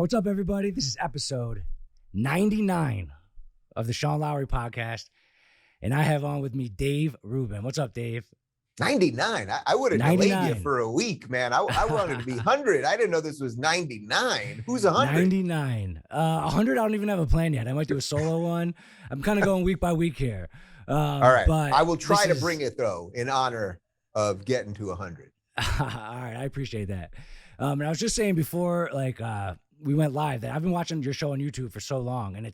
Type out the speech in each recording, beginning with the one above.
what's up, everybody? This is episode 99 of the Sean Lowery podcast, and I have on with me Dave Rubin. What's up, Dave? 99. I would have delayed you for a week, man. I wanted to be 100. I didn't know this was 99. Who's 100? 99. 100, I don't even have a plan yet. I might do a solo one. I'm kind of going week by week here. All right. But I will try to bring it, though, in honor of getting to 100. All right. I appreciate that. And I was just saying before, we went live, that I've been watching your show on YouTube for so long, and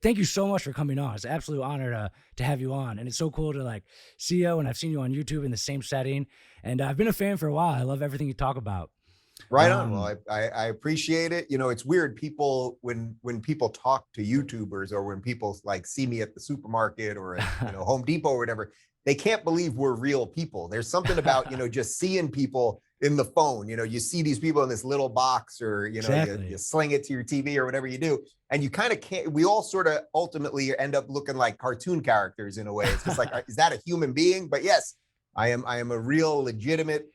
thank you so much for coming on. It's an absolute honor to have you on, and it's so cool to see you, and I've seen you on YouTube in the same setting, and I've been a fan for a while. I love everything you talk about. Right on. Well, I appreciate it. You know, it's weird. People, when people talk to YouTubers, or when people see me at the supermarket or at Home Depot or whatever, they can't believe we're real people. There's something about just seeing people in the phone. You see these people in this little box, or exactly. you sling it to your TV or whatever you do, and you kind of can't. We all sort of ultimately end up looking like cartoon characters in a way. It's just is that a human being? But yes, I am a real, legitimate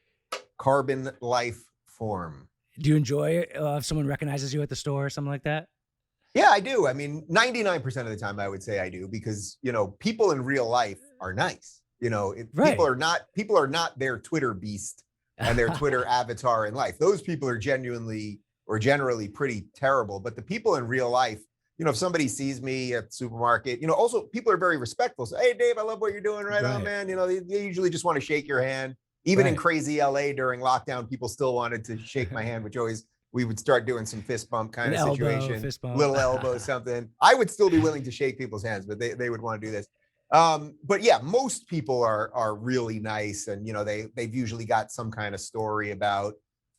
carbon life form. Do you enjoy if someone recognizes you at the store or something like that? Yeah, I do. I mean, 99% of the time I would say I do, because people in real life are nice. Right. People are not their Twitter beast and their Twitter avatar in life. Those people are generally pretty terrible. But the people in real life, if somebody sees me at the supermarket, also people are very respectful. So, hey, Dave, I love what you're doing. Right on, man. They usually just want to shake your hand. Even in crazy LA during lockdown, people still wanted to shake my hand, which we would start doing some fist bump kind of situation, little elbow, something. I would still be willing to shake people's hands, but they would want to do this. But yeah, most people are really nice, and they've usually got some kind of story about,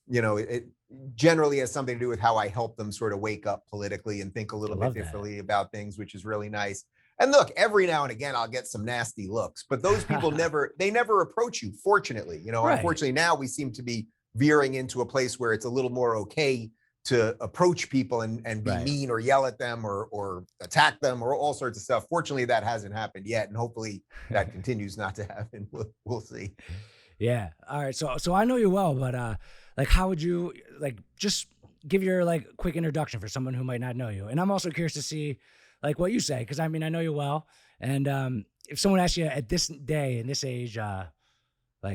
it generally has something to do with how I help them sort of wake up politically and think a little bit differently about things, which is really nice. And look, every now and again, I'll get some nasty looks, but those people never approach you, fortunately. Unfortunately, now we seem to be veering into a place where it's a little more okay to approach people and be mean or yell at them or attack them or all sorts of stuff. Fortunately, that hasn't happened yet, and hopefully that continues not to happen. We'll see. Yeah. All right. So I know you well, but how would you just give your quick introduction for someone who might not know you? And I'm also curious to see what you say, because I mean, I know you well, and if someone asks you at this day and this age,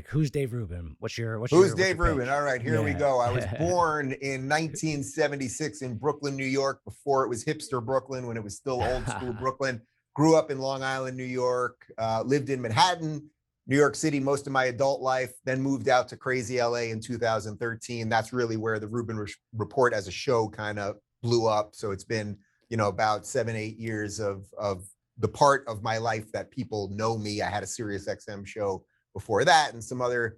who's Dave Rubin? Who's Dave Rubin? All right, here we go. I was born in 1976 in Brooklyn, New York, before it was hipster Brooklyn, when it was still old school Brooklyn. Grew up in Long Island, New York, lived in Manhattan, New York City most of my adult life, then moved out to crazy LA in 2013. That's really where the Rubin Report as a show kind of blew up. So it's been, about 7-8 years of the part of my life that people know me. I had a Sirius XM show before that, and some other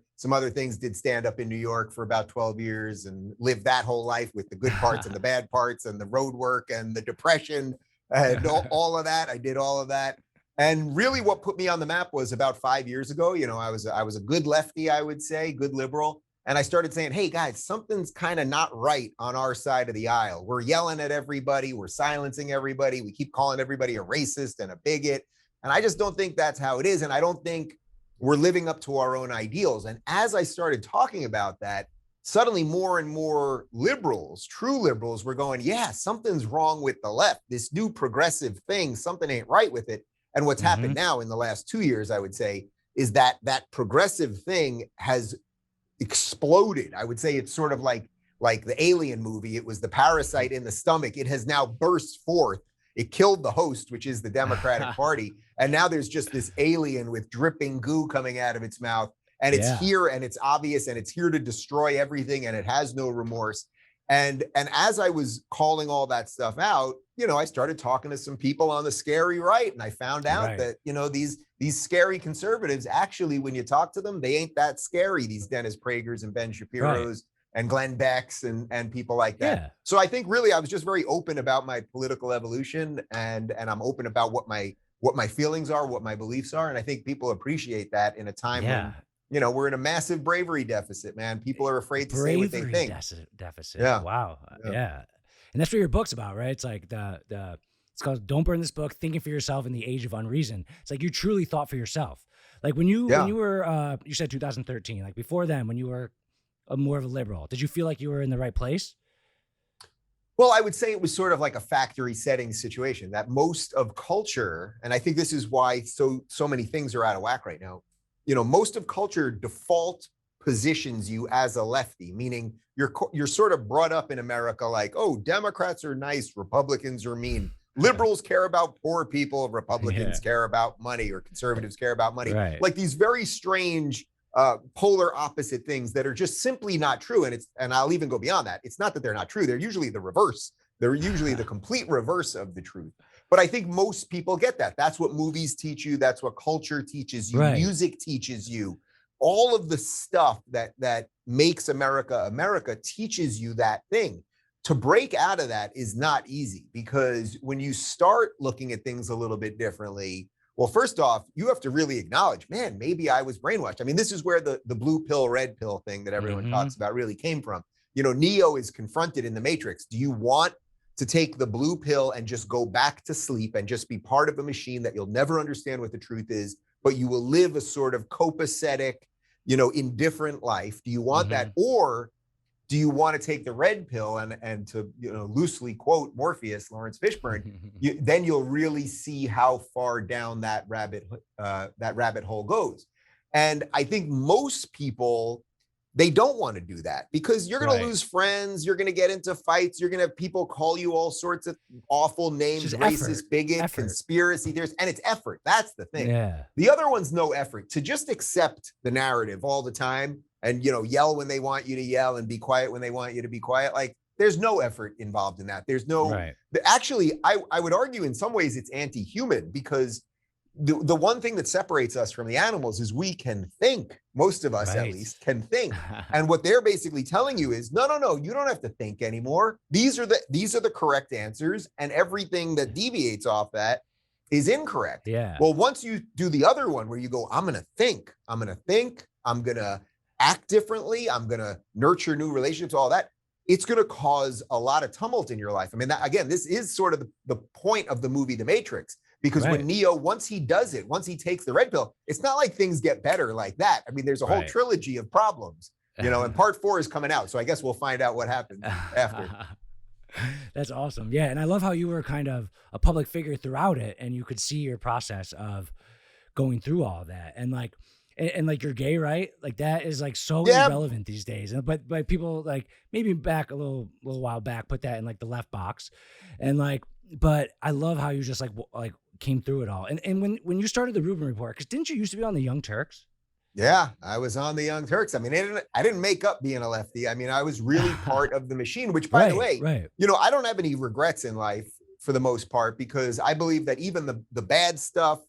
things. Did stand up in New York for about 12 years and lived that whole life with the good parts and the bad parts and the road work and the depression and all of that. I did all of that. And really what put me on the map was about 5 years ago. I was a good lefty, I would say, good liberal. And I started saying, hey guys, something's kind of not right on our side of the aisle. We're yelling at everybody. We're silencing everybody. We keep calling everybody a racist and a bigot. And I just don't think that's how it is. And I don't think we're living up to our own ideals. And as I started talking about that, suddenly more and more liberals, true liberals, were going, yeah, something's wrong with the left. This new progressive thing, something ain't right with it. And what's happened now in the last 2 years, I would say, is that progressive thing has exploded. I would say it's sort of like the Alien movie. It was the parasite in the stomach. It has now burst forth. It killed the host, which is the Democratic Party. And now there's just this alien with dripping goo coming out of its mouth. And it's here, and it's obvious, and it's here to destroy everything, and it has no remorse. And as I was calling all that stuff out, I started talking to some people on the scary right. And I found out that, these scary conservatives, actually, when you talk to them, they ain't that scary. These Dennis Pragers and Ben Shapiro's and Glenn Beck's and people like that. Yeah. So I think really I was just very open about my political evolution, and I'm open about what my feelings are, what my beliefs are. And I think people appreciate that in a time when, we're in a massive bravery deficit, man. People are afraid to say what they think. Deficit. Yeah. Wow. Yeah. And that's what your book's about, right? It's it's called Don't Burn This Book, Thinking for Yourself in the Age of Unreason. It's you truly thought for yourself. When you were, you said 2013, before then, when you were more of a liberal, did you feel like you were in the right place? Well, I would say it was sort of like a factory setting situation, that most of culture, and I think this is why so many things are out of whack right now. Most of culture default positions you as a lefty, meaning you're sort of brought up in America like, oh, Democrats are nice, Republicans are mean. Liberals care about poor people, Republicans care about money, or conservatives care about money. Right. Like these very strange polar opposite things that are just simply not true. And I'll even go beyond that. It's not that they're not true. They're usually the reverse. They're usually the complete reverse of the truth. But I think most people get that. That's what movies teach you. That's what culture teaches you. Right. Music teaches you. All of the stuff that makes America America teaches you that thing. To break out of that is not easy, because when you start looking at things a little bit differently, well, first off, you have to really acknowledge, man, maybe I was brainwashed. I mean, this is where the blue pill, red pill thing that everyone talks about really came from. Neo is confronted in the Matrix. Do you want to take the blue pill and just go back to sleep and just be part of a machine that you'll never understand what the truth is, but you will live a sort of copacetic, indifferent life? Do you want that? Or do you want to take the red pill and to loosely quote Morpheus, Lawrence Fishburne, then you'll really see how far down that rabbit hole goes. And I think most people, they don't want to do that, because you're going to lose friends, you're going to get into fights, you're going to have people call you all sorts of awful names, racist, bigot, conspiracy theorists, and it's effort. That's the thing. Yeah. The other one's no effort. To just accept the narrative all the time and yell when they want you to yell and be quiet when they want you to be quiet, like there's no effort involved in that. There's no actually, I would argue in some ways it's anti-human, because the one thing that separates us from the animals is we can think. Most of us, at least, can think. And what they're basically telling you is, no, you don't have to think anymore. These are the correct answers, and everything that deviates off that is incorrect. Yeah. Well, once you do the other one where you go, I'm going to think, I'm going to act differently, I'm going to nurture new relationships, all that, it's going to cause a lot of tumult in your life. I mean, this is sort of the point of the movie The Matrix. Because when Neo, once he takes the red pill, it's not like things get better like that. I mean, there's a whole trilogy of problems, and part 4 is coming out. So I guess we'll find out what happens after. That's awesome. Yeah. And I love how you were kind of a public figure throughout it, and you could see your process of going through all that. And like you're gay, right? Like that is like so irrelevant these days. But people like maybe back a little while back put that in like the left box, and like, but I love how you just like came through it all. And when you started the Rubin Report, because didn't you used to be on the Young Turks? Yeah, I was on the Young Turks. I mean, I didn't make up being a lefty. I mean, I was really part of the machine, which, by the way, I don't have any regrets in life for the most part, because I believe that even the bad stuff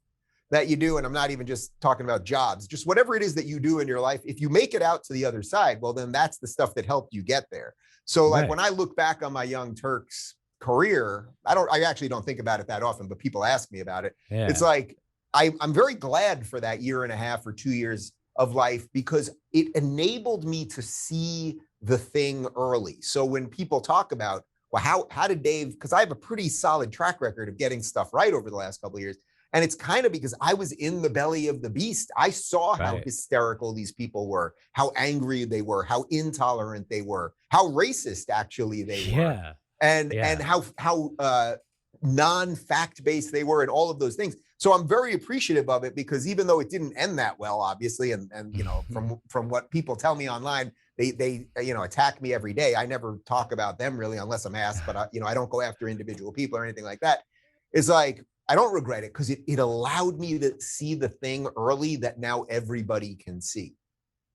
that you do, and I'm not even just talking about jobs, just whatever it is that you do in your life, if you make it out to the other side, well, then that's the stuff that helped you get there. So like when I look back on my Young Turks career, I actually don't think about it that often, but people ask me about it. It's like I'm very glad for that year and a half or 2 years of life, because it enabled me to see the thing early. So when people talk about, well, how did Dave, because I have a pretty solid track record of getting stuff right over the last couple of years, and it's kind of because I was in the belly of the beast. I saw how hysterical these people were, how angry they were, how intolerant they were, how racist actually they were. And how non-fact based they were, and all of those things. So I'm very appreciative of it, because even though it didn't end that well, obviously, and from what people tell me online, they attack me every day. I never talk about them really unless I'm asked, but I don't go after individual people or anything like that. It's like, I don't regret it, because it allowed me to see the thing early that now everybody can see.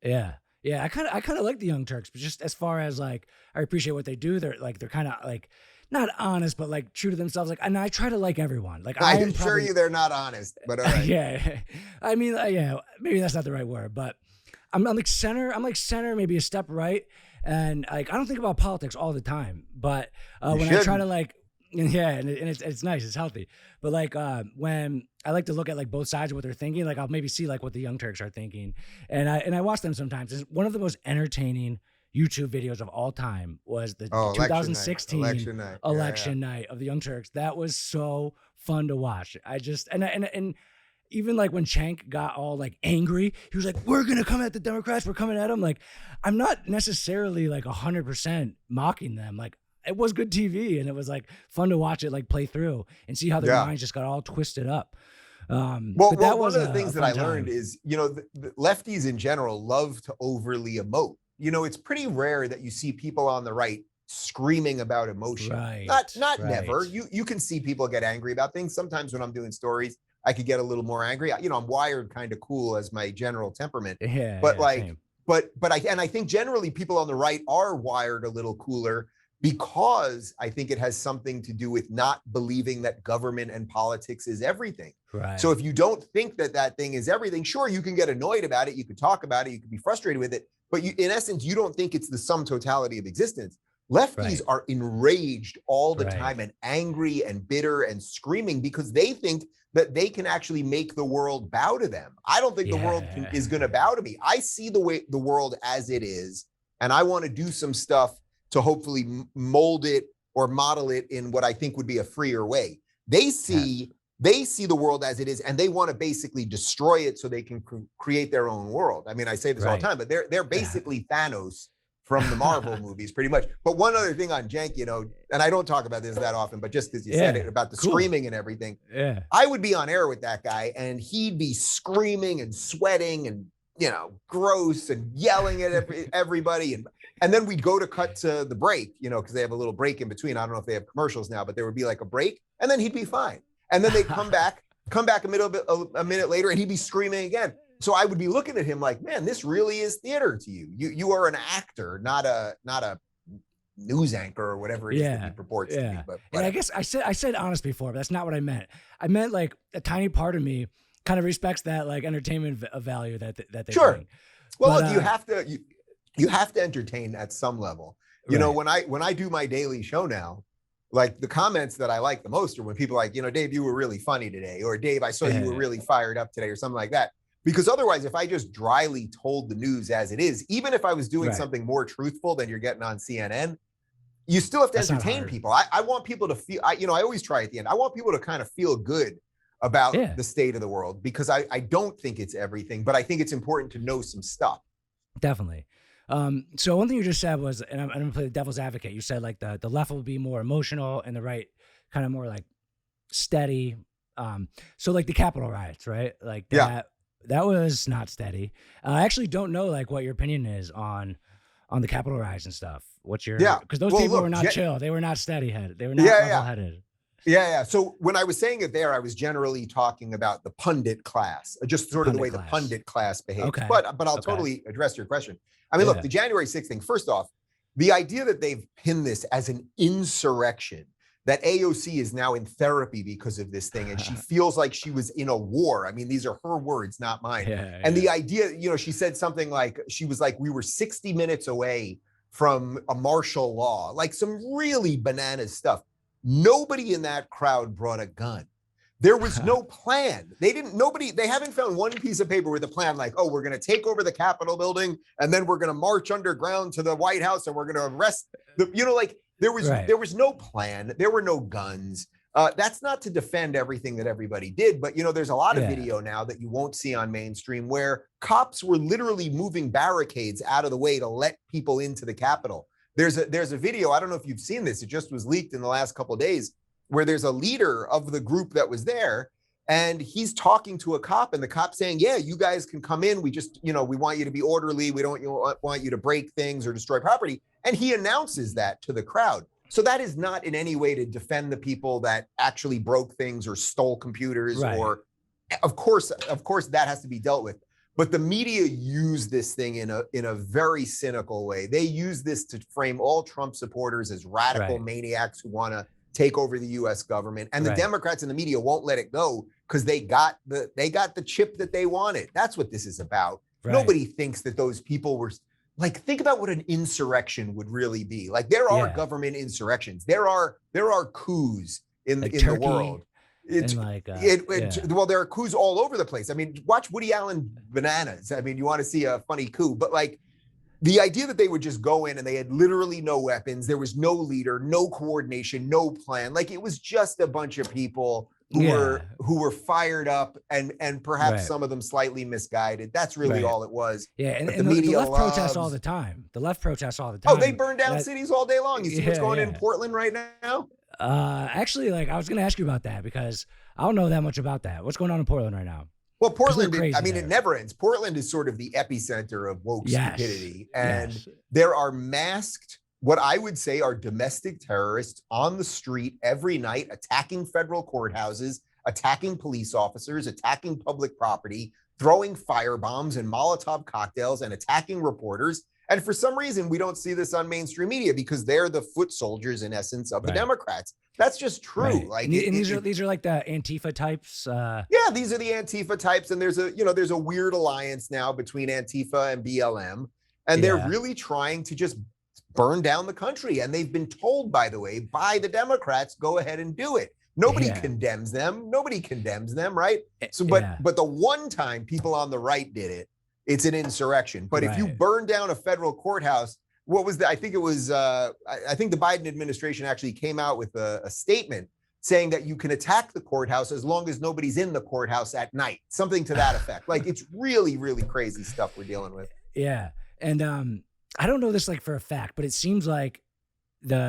Yeah. Yeah, I kind of like the Young Turks, but just as far as like, I appreciate what they do. They're kind of like not honest, but like true to themselves. Like, and I try to like everyone. Like, I assure you they're not honest, but all right. Yeah, I mean, maybe that's not the right word, but I'm like center. I'm like center, maybe a step right, and like I don't think about politics all the time, but when I try to like. Yeah, and it's nice, it's healthy. But like when I like to look at like both sides of what they're thinking, like I'll maybe see like what the Young Turks are thinking, and I watch them sometimes. It's one of the most entertaining YouTube videos of all time was the 2016 election night of the Young Turks. That was so fun to watch. I just and even like when Cenk got all like angry, he was like, "We're gonna come at the Democrats. We're coming at them." Like, I'm not necessarily like 100% mocking them. Like, it was good TV, and it was like fun to watch it like play through and see how their minds just got all twisted up. Well, one of the things that I learned is, the lefties in general love to overly emote. It's pretty rare that you see people on the right screaming about emotion. Not never. You can see people get angry about things. Sometimes when I'm doing stories, I could get a little more angry. I'm wired kind of cool as my general temperament. But I think generally people on the right are wired a little cooler, because I think it has something to do with not believing that government and politics is everything. So if you don't think that that thing is everything, sure, you can get annoyed about it. You could talk about it. You could be frustrated with it. But in essence, you don't think it's the sum totality of existence. Lefties are enraged all the time and angry and bitter and screaming because they think that they can actually make the world bow to them. I don't think the world is going to bow to me. I see the world as it is, and I want to do some stuff to hopefully mold it or model it in what I think would be a freer way. They see the world as it is, and they want to basically destroy it so they can create their own world. I mean, I say this all the time, but they're basically Thanos from the Marvel movies, pretty much. But one other thing on Cenk, and I don't talk about this that often, but just because you said it about the screaming and everything, I would be on air with that guy, and he'd be screaming and sweating and gross and yelling at everybody, and then we'd go to cut to the break, because they have a little break in between. I don't know if they have commercials now, but there would be like a break, and then he'd be fine, and then they'd come back a minute later, and he'd be screaming again. So I would be looking at him like, man, this really is theater to you. You are an actor, not a news anchor or whatever it is that he purports to be. But and I guess I said honest before, but that's not what I meant. I meant like a tiny part of me kind of respects that like entertainment value that they bring. Well, look, you have to entertain at some level. When I do my daily show now, like the comments that I like the most are when people are like, Dave, you were really funny today, or Dave, I saw you were really fired up today, or something like that. Because otherwise, if I just dryly told the news as it is, even if I was doing something more truthful than you're getting on CNN, you still have to entertain people. I want people to feel, I always try at the end, I want people to kind of feel good about the state of the world, because I don't think it's everything, but I think it's important to know some stuff. Definitely. So one thing you just said was, and I'm going to play the devil's advocate. You said like the left will be more emotional and the right kind of more like steady. So like the Capitol riots, right? Like that was not steady. I actually don't know like what your opinion is on the Capitol riots and stuff. What's your, because those people were not chill. They were not steady headed. They were not level headed. So when I was saying it there, I was generally talking about the pundit class, just sort of the way the pundit class behaves. But I'll totally address your question. I mean, look, the January 6th thing, first off, the idea that they've pinned this as an insurrection, that AOC is now in therapy because of this thing, and she feels like she was in a war. I mean, these are her words, not mine. And the idea, she said something like, she was like, we were 60 minutes away from a martial law, like some really bananas stuff. Nobody in that crowd brought a gun. There was no plan. They haven't found one piece of paper with a plan like, oh, we're going to take over the Capitol building, and then we're going to march underground to the White House, and we're going to arrest there was no plan. There were no guns. That's not to defend everything that everybody did, but there's a lot of video now that you won't see on mainstream where cops were literally moving barricades out of the way to let people into the Capitol. There's a video, I don't know if you've seen this, it just was leaked in the last couple of days, where there's a leader of the group that was there, and he's talking to a cop, and the cop's saying, yeah, you guys can come in. We just, we want you to be orderly. We don't want you to break things or destroy property. And he announces that to the crowd. So that is not in any way to defend the people that actually broke things or stole computers, or of course that has to be dealt with. But the media use this thing in a very cynical way. They use this to frame all Trump supporters as radical maniacs who want to take over the U.S. government. And the Democrats and the media won't let it go because they got the chip that they wanted. That's what this is about. Nobody thinks that those people were like, think about what an insurrection would really be. Like, there are government insurrections. There are coups in the world. Well, there are coups all over the place. I mean, watch Woody Allen Bananas. I mean, you want to see a funny coup, but like the idea that they would just go in and they had literally no weapons, there was no leader, no coordination, no plan. Like, it was just a bunch of people who were fired up and perhaps some of them slightly misguided. That's really all it was. Yeah, and the media the left protests all the time. The left protests all the time. Oh, they burn down cities all day long. You see what's going on in Portland right now? Actually, like I was going to ask you about that because I don't know that much about that. What's going on in Portland right now? Well, Portland, I mean, it never ends. Portland is sort of the epicenter of woke stupidity. And there are masked, what I would say are domestic terrorists on the street every night, attacking federal courthouses, attacking police officers, attacking public property, throwing firebombs and Molotov cocktails and attacking reporters. And for some reason, we don't see this on mainstream media because they're the foot soldiers, in essence, of the Democrats. That's just true. Like, and these are like the Antifa types. Yeah, these are the Antifa types, and there's a weird alliance now between Antifa and BLM, and they're really trying to just burn down the country. And they've been told, by the way, by the Democrats, go ahead and do it. Nobody condemns them. Nobody condemns them, right? So, but the one time people on the right did it, it's an insurrection. But if you burn down a federal courthouse, what was I think it was, I think the Biden administration actually came out with a statement saying that you can attack the courthouse as long as nobody's in the courthouse at night, something to that effect. Like, it's really, really crazy stuff we're dealing with. Yeah. And I don't know this like for a fact, but it seems like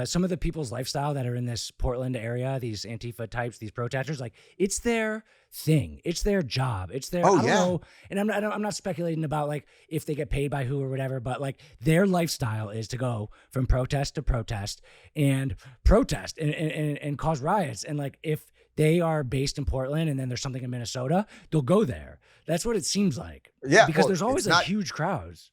some of the people's lifestyle that are in this Portland area, these Antifa types, these protesters, like it's their thing, it's their job, it's their, I don't know, and I'm not speculating about like if they get paid by who or whatever, but like their lifestyle is to go from protest to protest and protest and cause riots. And like if they are based in Portland and then there's something in Minnesota, they'll go there. That's what it seems like. Yeah, because there's always like huge crowds.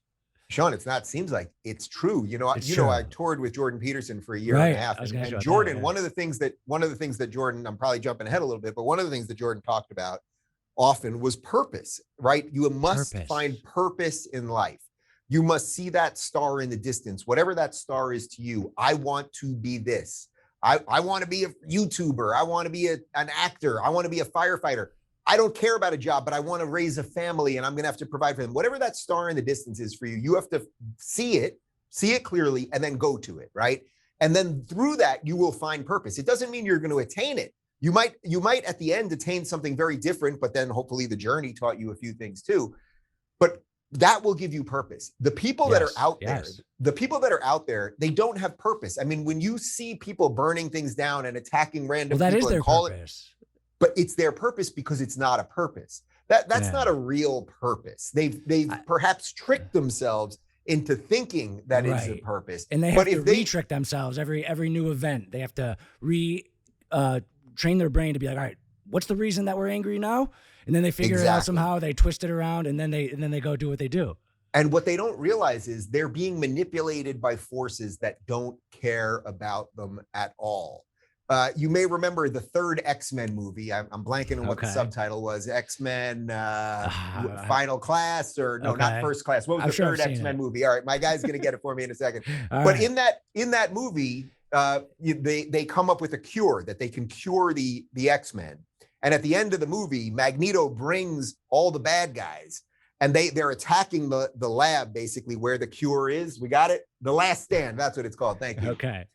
Sean, seems like it's true. I toured with Jordan Peterson for a year and a half. And Jordan, one of the things that Jordan, I'm probably jumping ahead a little bit, but one of the things that Jordan talked about often was purpose, right? You must find purpose in life. You must see that star in the distance, whatever that star is to you. I want to be this. I want to be a YouTuber. I want to be an actor. I want to be a firefighter. I don't care about a job, but I want to raise a family and I'm going to have to provide for them. Whatever that star in the distance is for you, you have to see it clearly, and then go to it, right? And then through that, you will find purpose. It doesn't mean you're going to attain it. You might at the end attain something very different, but then hopefully the journey taught you a few things too. But that will give you purpose. The people that are out there, they don't have purpose. I mean, when you see people burning things down and attacking random people, that is their purpose. But it's their purpose because it's not a purpose. That's not a real purpose. They've perhaps tricked themselves into thinking that it's a purpose. And they have to re-trick themselves every new event. They have to train their brain to be like, all right, what's the reason that we're angry now? And then they figure it out somehow. They twist it around, and then they go do what they do. And what they don't realize is they're being manipulated by forces that don't care about them at all. You may remember the third X-Men movie. I'm blanking on what the subtitle was. X-Men Final Class, or no, not First Class. What was the third X-Men movie? All right, my guy's going to get it for me in a second. But in that movie, they come up with a cure that they can cure the X-Men. And at the end of the movie, Magneto brings all the bad guys, and they're attacking the lab, basically, where the cure is. We got it? The Last Stand. That's what it's called. Thank you. Okay.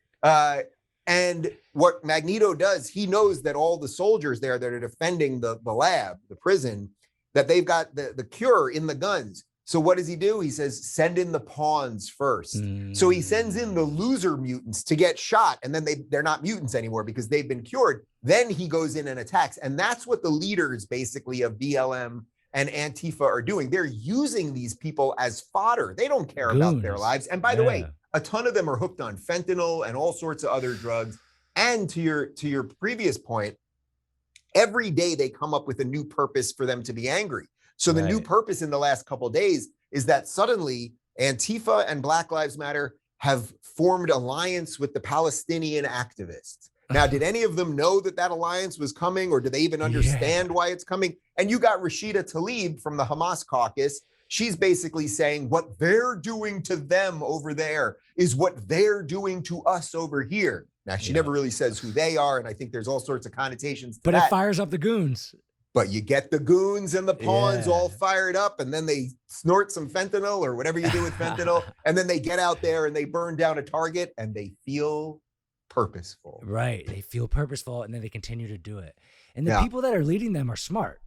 And what Magneto does, he knows that all the soldiers there that are defending the lab, the prison, that they've got the cure in the guns. So what does he do? He says, send in the pawns first. So he sends in the loser mutants to get shot, and then they're not mutants anymore because they've been cured. Then he goes in and attacks. And that's what the leaders basically of BLM and Antifa are doing. They're using these people as fodder. They don't care about their lives. And by the way, a ton of them are hooked on fentanyl and all sorts of other drugs. And to your previous point, every day they come up with a new purpose for them to be angry. So the new purpose in the last couple of days is that suddenly Antifa and Black Lives Matter have formed alliance with the Palestinian activists. Now, did any of them know that alliance was coming, or do they even understand why it's coming? And you got Rashida Tlaib from the Hamas caucus. She's basically saying what they're doing to them over there is what they're doing to us over here. Now, she never really says who they are, and I think there's all sorts of connotations to that. But it fires up the goons. But you get the goons and the pawns all fired up, and then they snort some fentanyl or whatever you do with fentanyl, and then they get out there and they burn down a target, and they feel purposeful. Right. They feel purposeful, and then they continue to do it. And the Yeah. people that are leading them are smart.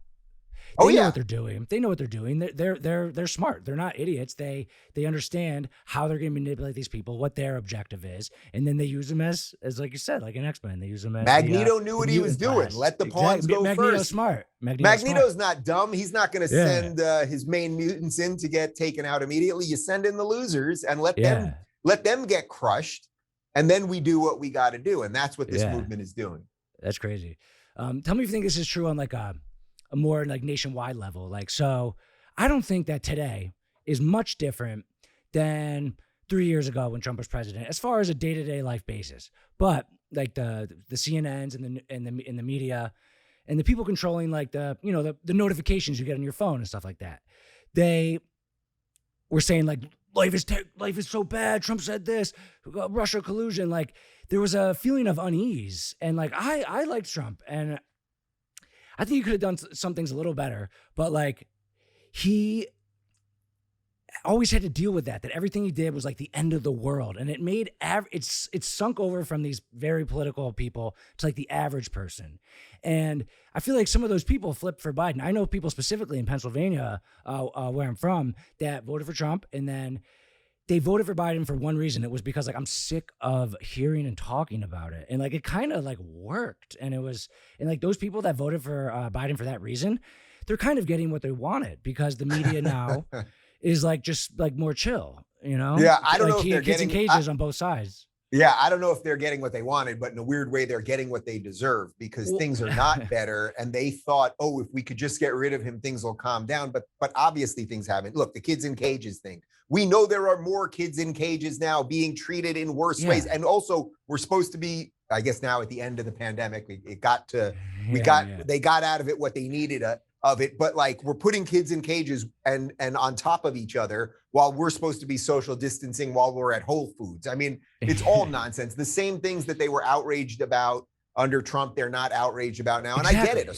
Oh, They know yeah. what they're doing. They know what they're doing. They're smart. They're not idiots. They understand how they're going to manipulate these people, what their objective is, and then they use them as like you said, like an X-Men. They use them as Magneto knew the what he was mutant doing. class. Let the pawns go Magneto's first. smart. Magneto's Magneto's smart. not dumb. He's not going to send his main mutants in to get taken out immediately. You send in the losers and let them get crushed, and then we do what we got to do. And that's what this movement is doing. That's crazy. Tell me if you think this is true on like a more like nationwide level. Like, so I don't think that today is much different than 3 years ago when Trump was president, as far as a day-to-day life basis. But like the CNNs and the media and the people controlling like the notifications you get on your phone and stuff like that, they were saying like life is so bad. Trump said this, Russia collusion. Like there was a feeling of unease, and like I liked Trump, and I think he could have done some things a little better, but like he always had to deal with that everything he did was like the end of the world. And it made it's sunk over from these very political people to like the average person. And I feel like some of those people flipped for Biden. I know people specifically in Pennsylvania, where I'm from, that voted for Trump, and then they voted for Biden for one reason. It was because like I'm sick of hearing and talking about it. And like it kind of like worked. And like those people that voted for Biden for that reason, they're kind of getting what they wanted, because the media now is like just like more chill, you know? Yeah, I don't like, know if they're kids in getting cages on both sides. Yeah, I don't know if they're getting what they wanted, but in a weird way, they're getting what they deserve, because things are not better. And they thought, oh, if we could just get rid of him, things will calm down. But obviously things haven't. Look, the kids in cages thing. We know there are more kids in cages now being treated in worse ways. And also we're supposed to be, I guess now at the end of the pandemic, they got out of it what they needed of it. But like we're putting kids in cages and on top of each other while we're supposed to be social distancing while we're at Whole Foods. I mean, it's all nonsense. The same things that they were outraged about under Trump, they're not outraged about now. And I get it. A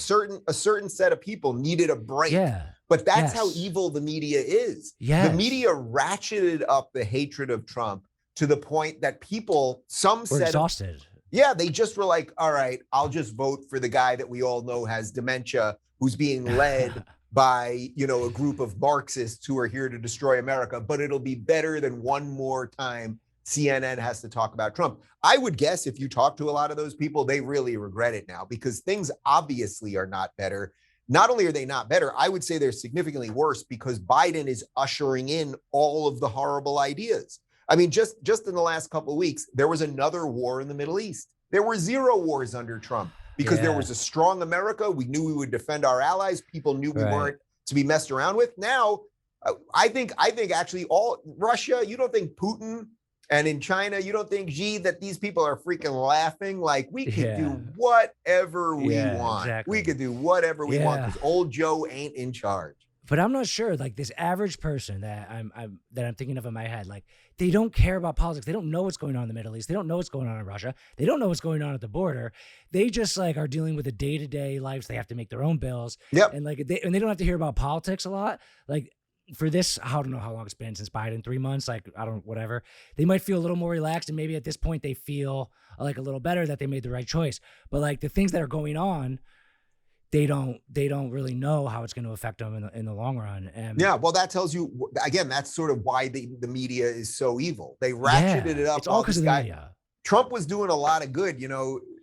certain set of people needed a break. Yeah. But that's how evil the media is. The media ratcheted up the hatred of Trump to the point that people, were exhausted. They just were like, all right, I'll just vote for the guy that we all know has dementia, who's being led by, a group of Marxists who are here to destroy America, but it'll be better than one more time CNN has to talk about Trump. I would guess if you talk to a lot of those people, they really regret it now, because things obviously are not better. Not only are they not better, I would say they're significantly worse, because Biden is ushering in all of the horrible ideas. I mean, just in the last couple of weeks, there was another war in the Middle East. There were 0 wars under Trump, because there was a strong America. We knew we would defend our allies. People knew we weren't to be messed around with. Now, I think actually all Russia, you don't think Putin, and in China, you don't think Xi, that these people are freaking laughing? Like, we could do whatever we want. Exactly. We could do whatever we want, because old Joe ain't in charge. But I'm not sure, like this average person that I'm thinking of in my head, like they don't care about politics. They don't know what's going on in the Middle East. They don't know what's going on in Russia. They don't know what's going on at the border. They just like are dealing with the day-to-day lives. They have to make their own bills. And like they don't have to hear about politics a lot. Like for this, I don't know how long it's been since Biden, 3 months, like whatever. They might feel a little more relaxed, and maybe at this point they feel like a little better that they made the right choice. But like the things that are going on, they don't really know how it's going to affect them in the long run. And well, that tells you, again, that's sort of why the media is so evil. They ratcheted it up. It's all because of the media. Trump was doing a lot of good.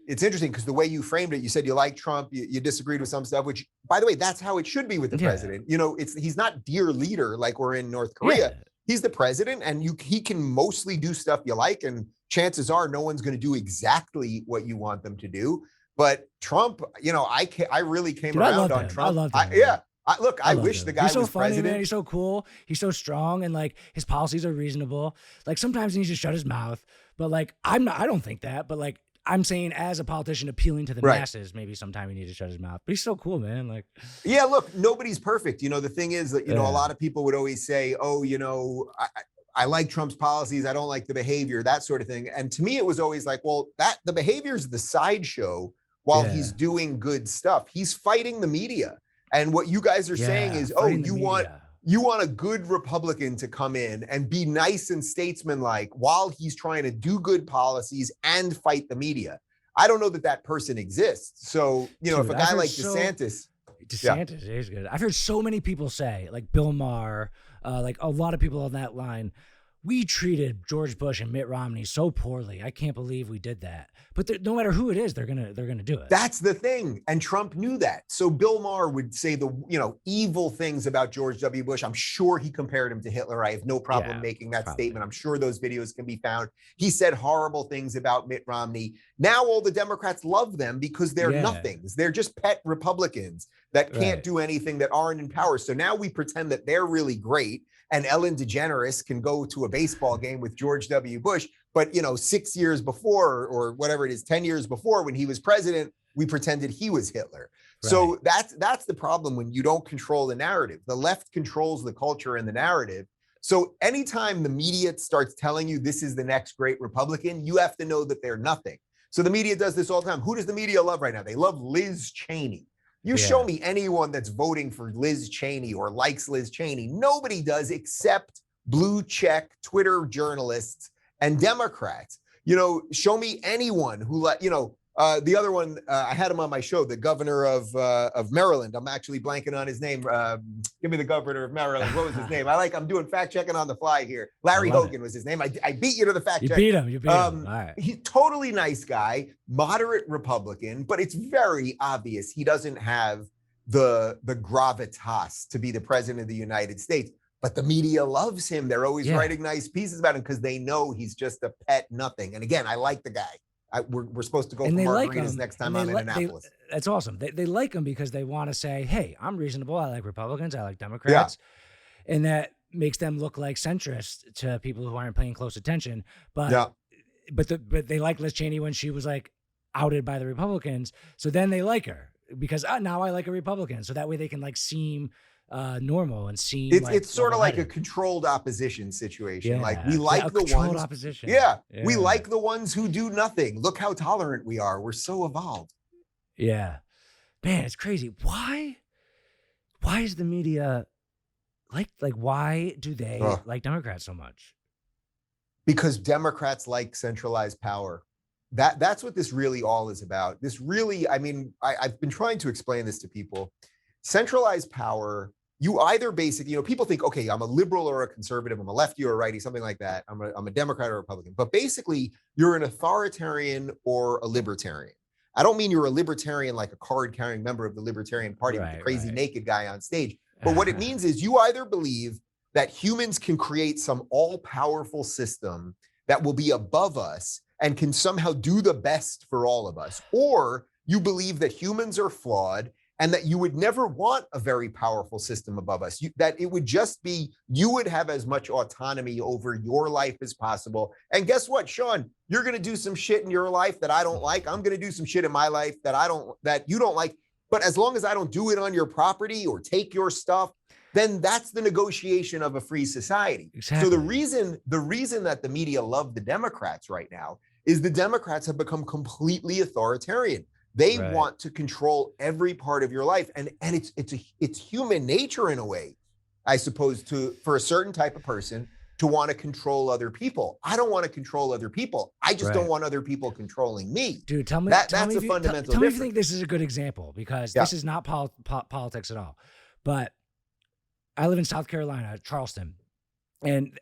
It's interesting because the way you framed it, you said you like Trump, you disagreed with some stuff, which, by the way, that's how it should be with the president. He's not dear leader like we're in North Korea. He's the president, and he can mostly do stuff you like, and chances are no one's going to do exactly what you want them to do. But Trump, I really came around on Trump. I loved him. I wish the guy was He's so funny, president. man. He's so cool. He's so strong, and like his policies are reasonable. Like sometimes he needs to shut his mouth, but like I don't think that. But like I'm saying, as a politician appealing to the masses, maybe sometime he needs to shut his mouth. But he's so cool, man. Like, look, nobody's perfect. The thing is that a lot of people would always say, oh, I like Trump's policies. I don't like the behavior, that sort of thing. And to me, it was always like, well, the behavior is the sideshow while he's doing good stuff. He's fighting the media. And what you guys are saying is, oh, you want you want a good Republican to come in and be nice and statesmanlike while he's trying to do good policies and fight the media. I don't know that that person exists. So, you know, Dude, if a guy like DeSantis is good. I've heard so many people say, like Bill Maher, like a lot of people on that line, we treated George Bush and Mitt Romney so poorly. I can't believe we did that. But no matter who it is, they're gonna do it. That's the thing, and Trump knew that. So Bill Maher would say the evil things about George W. Bush. I'm sure he compared him to Hitler. I have no problem making that statement. I'm sure those videos can be found. He said horrible things about Mitt Romney. Now all the Democrats love them because they're nothings. They're just pet Republicans that can't do anything, that aren't in power. So now we pretend that they're really great. And Ellen DeGeneres can go to a baseball game with George W. Bush. But, 6 years before, or whatever it is, 10 years before, when he was president, we pretended he was Hitler. Right. So that's the problem when you don't control the narrative. The left controls the culture and the narrative. So anytime the media starts telling you this is the next great Republican, you have to know that they're nothing. So the media does this all the time. Who does the media love right now? They love Liz Cheney. You show me anyone that's voting for Liz Cheney or likes Liz Cheney. Nobody does, except blue check Twitter journalists and Democrats. Show me anyone who the other one, I had him on my show, the governor of Maryland. I'm actually blanking on his name. Give me the governor of Maryland. What was his name? I'm doing fact checking on the fly here. Larry Hogan was his name. I beat you to the fact check. You beat him. All right. He's totally nice guy, moderate Republican, but it's very obvious he doesn't have the gravitas to be the president of the United States. But the media loves him. They're always writing nice pieces about him because they know he's just a pet nothing. And again, I like the guy. We're supposed to go for margaritas next time I'm in Annapolis. That's awesome. They like him because they want to say, hey, I'm reasonable. I like Republicans. I like Democrats. Yeah. And that makes them look like centrists to people who aren't paying close attention. But they like Liz Cheney when she was like outed by the Republicans. So then they like her because now I like a Republican. So that way they can like seem normal and seem it's sort of like a controlled opposition situation. Like we like the ones opposition. We like the ones who do nothing. Look how tolerant we are. We're so evolved. Man, it's crazy. Why is the media like why do they like Democrats so much? Because Democrats like centralized power. That's what this really all is about. This really, I've been trying to explain this to people. Centralized power, you either basically, people think, okay, I'm a liberal or a conservative, I'm a lefty or a righty, something like that. I'm a Democrat or a Republican. But basically, you're an authoritarian or a libertarian. I don't mean you're a libertarian like a card-carrying member of the Libertarian Party with the crazy naked guy on stage. But what it means is you either believe that humans can create some all-powerful system that will be above us and can somehow do the best for all of us, or you believe that humans are flawed and that you would never want a very powerful system above us, that it would just be, you would have as much autonomy over your life as possible. And guess what, Sean, you're gonna do some shit in your life that I don't like. I'm gonna do some shit in my life that you don't like. But as long as I don't do it on your property or take your stuff, then that's the negotiation of a free society. Exactly. So the reason that the media love the Democrats right now is the Democrats have become completely authoritarian. They want to control every part of your life. And it's human nature in a way, I suppose, for a certain type of person to want to control other people. I don't want to control other people. I just don't want other people controlling me. Dude, tell me that's a fundamental tell me if you think this is a good example, because this is not politics at all. But I live in South Carolina, Charleston. And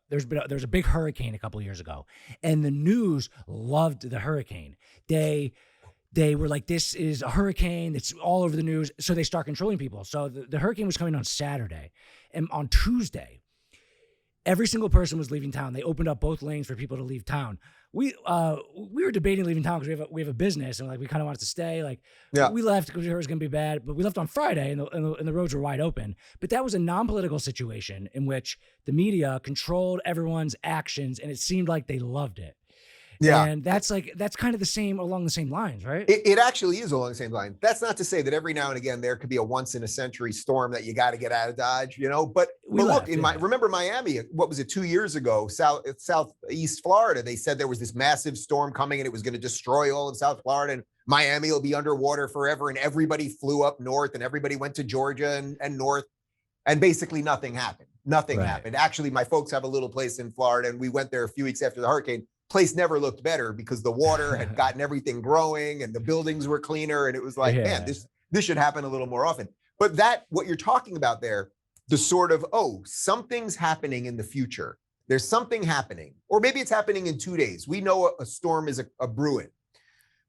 there's a big hurricane a couple of years ago, and the news loved the hurricane. They were like, this is a hurricane. It's all over the news. So they start controlling people. So the hurricane was coming on Saturday. And on Tuesday, every single person was leaving town. They opened up both lanes for people to leave town. We were debating leaving town because we have a business, and we kind of wanted to stay. We left because it was going to be bad, but we left on Friday, and the roads were wide open. But that was a non-political situation in which the media controlled everyone's actions, and it seemed like they loved it. Yeah. And that's kind of along the same lines, right? It actually is along the same line. That's not to say that every now and again there could be a once in a century storm that you got to get out of Dodge, But look, remember Miami, what was it, 2 years ago, southeast Florida, they said there was this massive storm coming and it was going to destroy all of South Florida, and Miami will be underwater forever, and everybody flew up north and everybody went to Georgia and north. And basically nothing happened. Nothing Right. happened. Actually, my folks have a little place in Florida, and we went there a few weeks after the hurricane. Place never looked better because the water had gotten everything growing and the buildings were cleaner. And it was like, man, this should happen a little more often. But that, what you're talking about there, the sort of, oh, something's happening in the future. There's something happening, or maybe it's happening in 2 days. We know a storm is a brewing.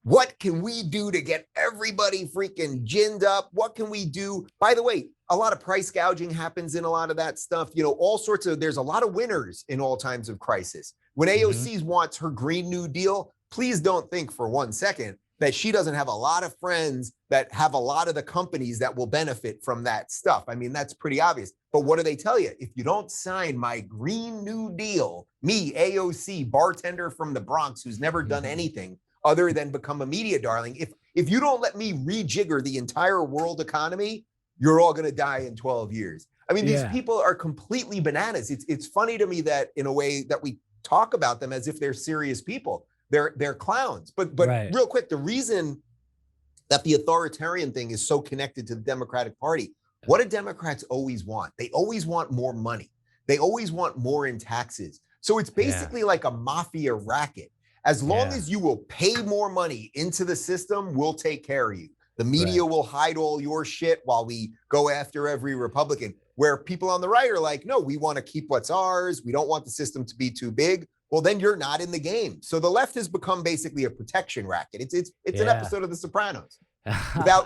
What can we do to get everybody freaking ginned up? What can we do? By the way, a lot of price gouging happens in a lot of that stuff. You know, all sorts of, there's a lot of winners in all times of crisis. When AOC wants her Green New Deal, please don't think for 1 second that she doesn't have a lot of friends that have a lot of the companies that will benefit from that stuff. I mean, that's pretty obvious. But what do they tell you? If you don't sign my Green New Deal, me, AOC, bartender from the Bronx, who's never done anything other than become a media darling, if you don't let me rejigger the entire world economy, you're all going to die in 12 years. I mean, these people are completely bananas. It's funny to me that in a way that we talk about them as if they're serious people. They're clowns. But real quick, the reason that the authoritarian thing is so connected to the Democratic Party, what do Democrats always want? They always want more money. They always want more in taxes. So it's basically like a mafia racket. As long as you will pay more money into the system, we'll take care of you. The media will hide all your shit while we go after every Republican. Where people on the right are like, no, we want to keep what's ours. We don't want the system to be too big. Well, then you're not in the game. So the left has become basically a protection racket. It's an episode of The Sopranos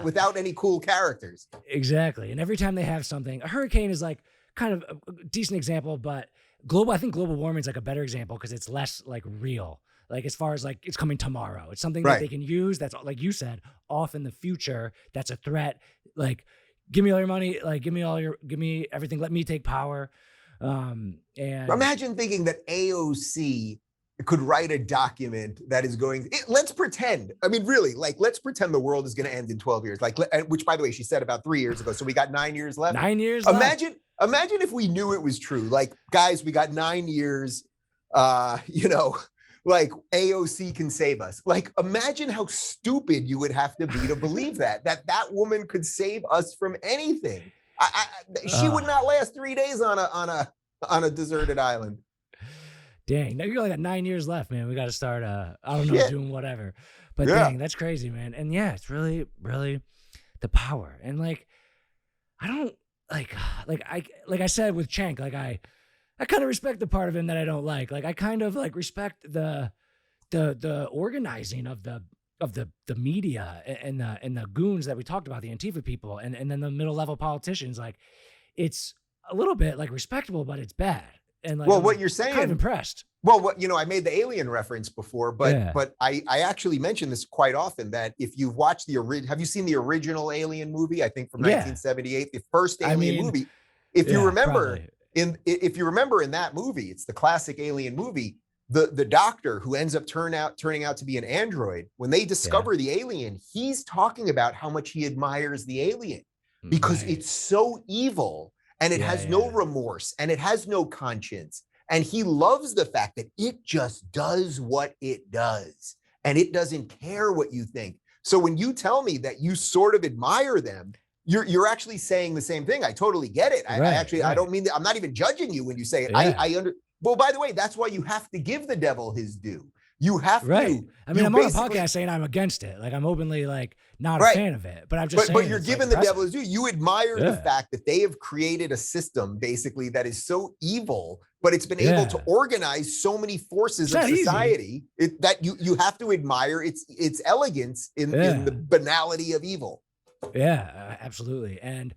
without any cool characters. Exactly. And every time they have something, a hurricane is like kind of a decent example, but I think global warming is like a better example because it's less like real. Like as far as like it's coming tomorrow, it's something that they can use. That's like you said, off in the future. That's a threat. Like, give me all your money. Like, give me everything. Let me take power. And imagine thinking that AOC could write a document that is going. Let's pretend. I mean, really, like, let's pretend the world is going to end in 12 years. Like, which, by the way, she said about 3 years ago. So we got 9 years left. 9 years. Imagine if we knew it was true. Like, guys, we got 9 years. Like AOC can save us. Like, imagine how stupid you would have to be to believe that woman could save us from anything. She would not last 3 days on a deserted island. Dang, now you only got 9 years left, man. We got to start, doing whatever. But dang, that's crazy, man. And yeah, it's really, really the power. And like, I don't like I said with Cenk, like I kind of respect the part of him that I don't like. Like I kind of like respect the organizing of the media and the goons that we talked about, the Antifa people, and then the middle level politicians. Like it's a little bit like respectable, but it's bad. And like, well, what you're saying, kind of impressed. Well, I made the alien reference before, but I actually mention this quite often that if you've watched have you seen the original Alien movie? I think from 1978, the first Alien movie. If you remember. Probably. If you remember in that movie, it's the classic Alien movie, the doctor who ends up turning out to be an android, when they discover the alien, he's talking about how much he admires the alien because it's so evil and it has no remorse and it has no conscience. And he loves the fact that it just does what it does and it doesn't care what you think. So when you tell me that you sort of admire them, you're actually saying the same thing. I totally get it. I don't mean that. I'm not even judging you when you say it. Well, by the way, that's why you have to give the devil his due. You have to. I mean, I'm on a podcast saying I'm against it. Like I'm openly like not a fan of it, but I'm just saying. But you're giving the devil his due. You admire the fact that they have created a system basically that is so evil, but it's been able to organize so many forces of society that you have to admire its elegance in the banality of evil. Yeah, absolutely. And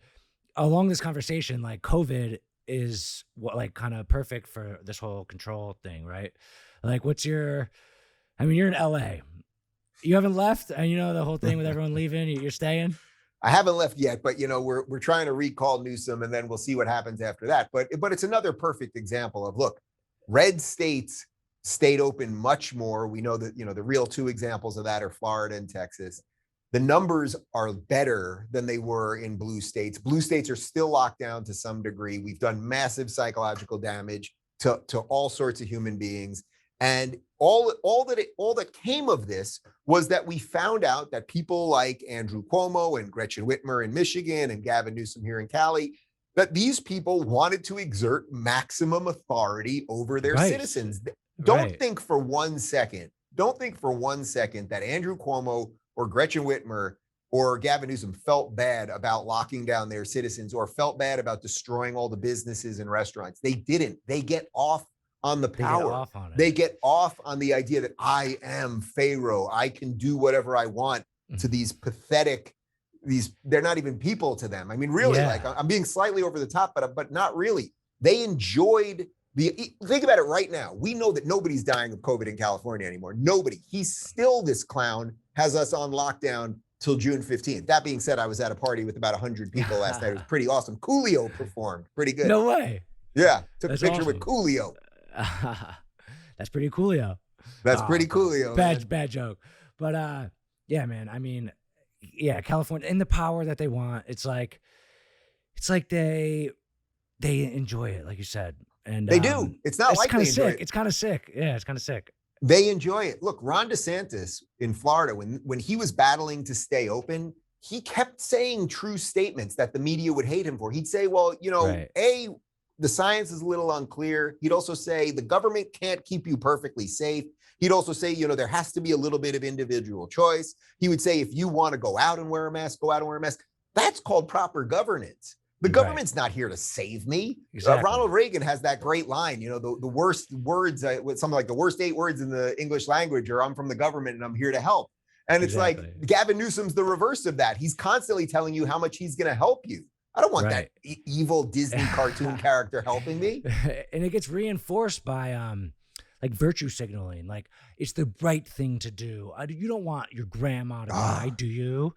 along this conversation, like COVID is what like kind of perfect for this whole control thing, right? Like you're in LA. You haven't left, and the whole thing with everyone leaving, you're staying? I haven't left yet, but we're trying to recall Newsom and then we'll see what happens after that. But it's another perfect example of, look, red states stayed open much more. We know that, the real two examples of that are Florida and Texas. The numbers are better than they were in blue states. Blue states are still locked down to some degree. We've done massive psychological damage to all sorts of human beings. And all that came of this was that we found out that people like Andrew Cuomo and Gretchen Whitmer in Michigan and Gavin Newsom here in Cali, that these people wanted to exert maximum authority over their citizens. Don't think for 1 second, that Andrew Cuomo or Gretchen Whitmer or Gavin Newsom felt bad about locking down their citizens or felt bad about destroying all the businesses and restaurants. They didn't. They get off on the power. They get off on it. They get off on the idea that I am Pharaoh. I can do whatever I want to these pathetic, they're not even people to them. I mean, really, like I'm being slightly over the top, but not really. They enjoyed think about it right now. We know that nobody's dying of COVID in California anymore. Nobody. This clown has us on lockdown till June 15th. That being said, I was at a party with about 100 people last night. It was pretty awesome. Coolio performed pretty good. No way. Yeah. Took a picture with Coolio. That's pretty coolio. That's pretty coolio. Bad joke. But yeah, man. I mean, yeah, California and the power that they want. It's like they enjoy it, like you said. And they do. It's not like they enjoy it. It's kind of sick. Yeah, it's kind of sick. They enjoy it. Look, Ron DeSantis in Florida, when he was battling to stay open, he kept saying true statements that the media would hate him for. He'd say, well, the science is a little unclear. He'd also say the government can't keep you perfectly safe. He'd also say, there has to be a little bit of individual choice. He would say, if you want to go out and wear a mask, go out and wear a mask. That's called proper governance. The government's not here to save me. Exactly. Ronald Reagan has that great line, the worst words, something like the worst 8 words in the English language are I'm from the government and I'm here to help. And it's like Gavin Newsom's the reverse of that. He's constantly telling you how much he's going to help you. I don't want that evil Disney cartoon character helping me. And it gets reinforced by like virtue signaling. Like it's the right thing to do. You don't want your grandma to die, do you?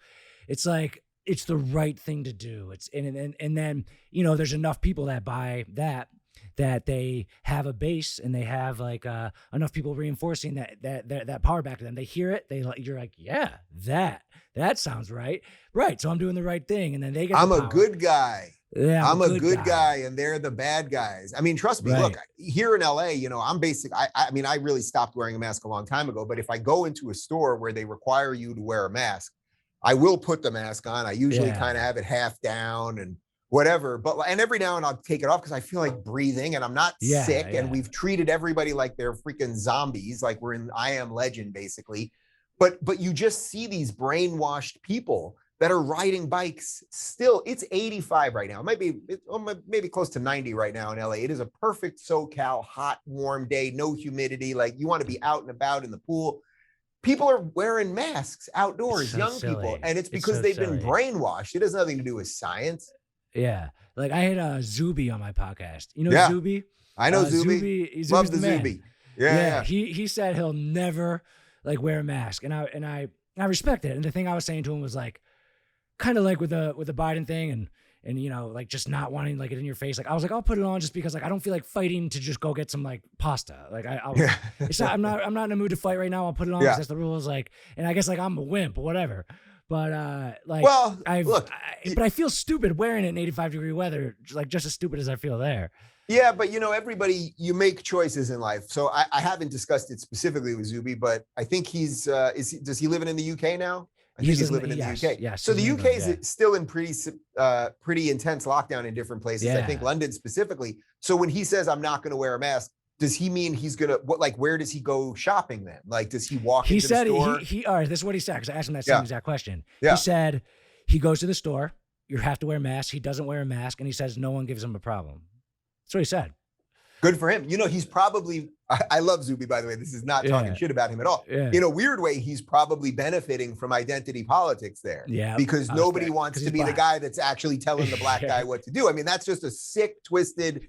It's like, it's the right thing to do. It's and then there's enough people that buy that they have a base and they have like enough people reinforcing that power back to them. They hear it. You're like, yeah, that sounds right. So I'm doing the right thing, and then they get. I'm a good guy. Yeah, I'm a good guy, and they're the bad guys. I mean, trust me. Look, here in LA, I'm basic. I mean, I really stopped wearing a mask a long time ago. But if I go into a store where they require you to wear a mask, I will put the mask on. I usually kind of have it half down and whatever, and every now and I'll take it off because I feel like breathing and I'm not sick. And we've treated everybody like they're freaking zombies, like we're in I Am Legend, basically. But you just see these brainwashed people that are riding bikes. Still, it's 85 right now. It might be maybe close to 90 right now in LA. It is a perfect SoCal, hot, warm day, no humidity. Like you want to be out and about in the pool. People are wearing masks outdoors, young people, and it's because they've been brainwashed. It has nothing to do with science. Yeah. Like I had Zuby on my podcast. You know Zuby? I know Zuby. Love the Zuby. Yeah. He said he'll never like wear a mask. And I respect it. And the thing I was saying to him was like, kind of like with the Biden thing and like just not wanting like it in your face. Like I was like, I'll put it on just because like I don't feel like fighting to just go get some like pasta. Like I'm not in a mood to fight right now. I'll put it on because that's the rules. Like, and I guess like I'm a wimp or whatever. But but I feel stupid wearing it in 85-degree weather, like just as stupid as I feel there. Yeah, but everybody, you make choices in life. So I haven't discussed it specifically with Zuby, but I think does he live in the UK now? I think he's living in the UK. Yes, so the UK is still in pretty intense lockdown in different places. I think London specifically. So when he says I'm not going to wear a mask, does he mean he's going to where does he go shopping then? Like, does he walk into the store? He all right, this is what he said, because I asked him that same exact question. He said he goes to the store, you have to wear a mask. He doesn't wear a mask, and he says no one gives him a problem. That's what he said. Good for him. He's probably, I love Zuby, by the way. This is not talking shit about him at all. Yeah. In a weird way, he's probably benefiting from identity politics there. Yeah. Because nobody wants to be the guy that's actually telling the black guy what to do. I mean, that's just a sick, twisted,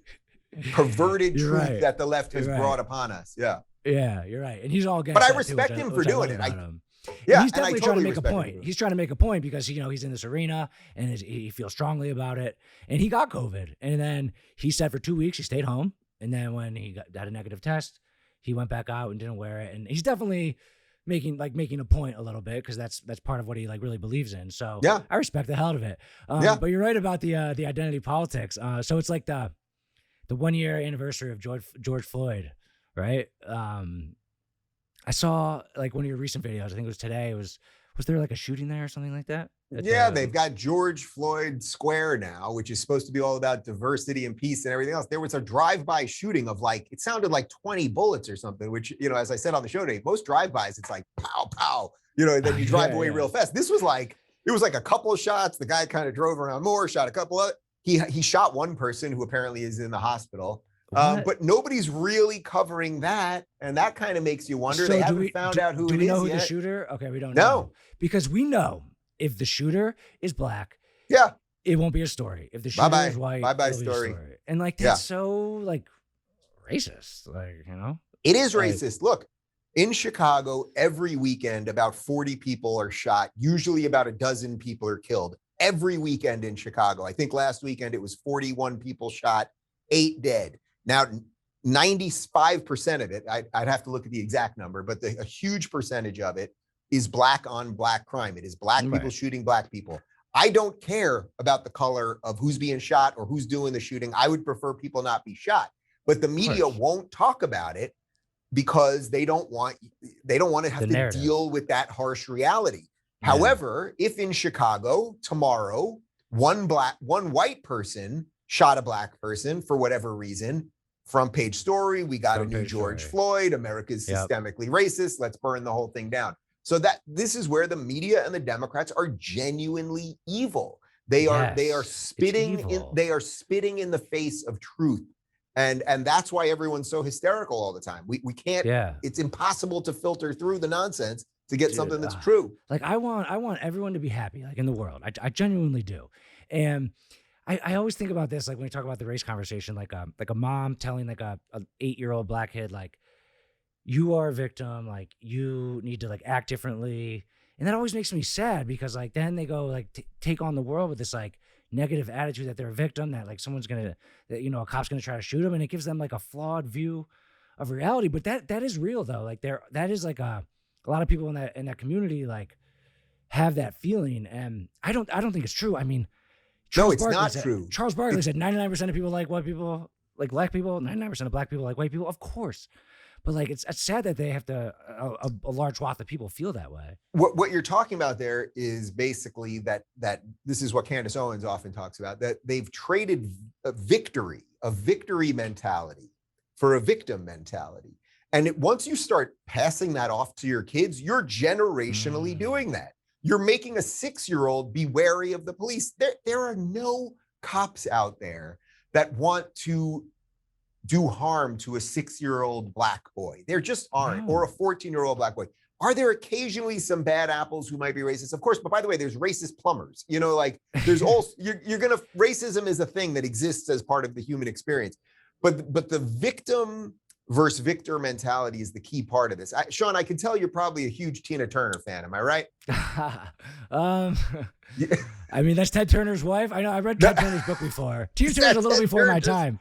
perverted truth that the left has brought upon us. Yeah. Yeah, you're right. And he's all against But I respect him for doing it. Yeah, he's definitely trying to make a point. He's trying to make a point because he's in this arena and he feels strongly about it. And he got COVID. And then he said for 2 weeks he stayed home. And then when he got a negative test, he went back out and didn't wear it. And he's definitely making a point a little bit because that's part of what he like really believes in. So I respect the hell out of it. But you're right about the identity politics. So it's like the 1 year anniversary of George Floyd, right? I saw like one of your recent videos. I think it was today. It was was there like a shooting there or something like that? Yeah, they've got George Floyd Square now, which is supposed to be all about diversity and peace and everything else. There was a drive-by shooting of like, it sounded like 20 bullets or something, which, you know, as I said on the show today, most drive-bys, it's like pow, pow, you know, then you drive away real fast. This was like, it was like a couple of shots. The guy kind of drove around more, shot a couple of, he shot one person who apparently is in the hospital. But nobody's really covering that. And that kind of makes you wonder. So they haven't found out who it is. Do we know who yet. The shooter? Okay, we don't know. Because we know if the shooter is black, it won't be a story. If the shooter is white, it'll be a story. And like, that's so like racist, like, you know? It is racist. Look, in Chicago, every weekend, about 40 people are shot. Usually about a dozen people are killed. Every weekend in Chicago. I think last weekend it was 41 people shot, 8 dead. Now, 95% of it, I'd have to look at the exact number, but a huge percentage of it is black on black crime. It is black people shooting black people. I don't care about the color of who's being shot or who's doing the shooting. I would prefer people not be shot, but the media won't talk about it because they don't want to have to deal with that harsh reality. Yeah. However, if in Chicago tomorrow, one white person shot a black person for whatever reason, front page story, we got a new George Floyd, America's systemically racist, let's burn the whole thing down. So this is where the media and the Democrats are genuinely evil. They are spitting in the face of truth. And that's why everyone's so hysterical all the time. We can't, it's impossible to filter through the nonsense to get something that's true. Like I want everyone to be happy, like in the world. I genuinely do. And I always think about this, like when we talk about the race conversation, like a mom telling like a 8-year-old black kid, like, you are a victim, like you need to like act differently. And that always makes me sad because like then they go like take on the world with this like negative attitude that they're a victim, that like someone's gonna, that, you know, a cop's gonna try to shoot them, and it gives them like a flawed view of reality. But that is real though. Like that is like a lot of people in that community like have that feeling, and I don't think it's true. I mean, it's not true. Charles Barkley said 99% of people like white people, like black people, 99% of black people like white people. Of course. But like, it's sad that they have to, a large swath of people feel that way. What you're talking about there is basically that this is what Candace Owens often talks about, that they've traded a victory mentality for a victim mentality. And once you start passing that off to your kids, you're generationally doing that. You're making a 6-year-old be wary of the police. There are no cops out there that want to do harm to a 6-year-old black boy. There just aren't, or a 14-year-old black boy. Are there occasionally some bad apples who might be racist? Of course, but by the way, there's racist plumbers. You know, like there's also, racism is a thing that exists as part of the human experience. But the victim versus victor mentality is the key part of this. Sean, I can tell you're probably a huge Tina Turner fan. Am I right? I mean, that's Ted Turner's wife. I know. I read Ted Turner's book before. Tina Turner's a little before my time.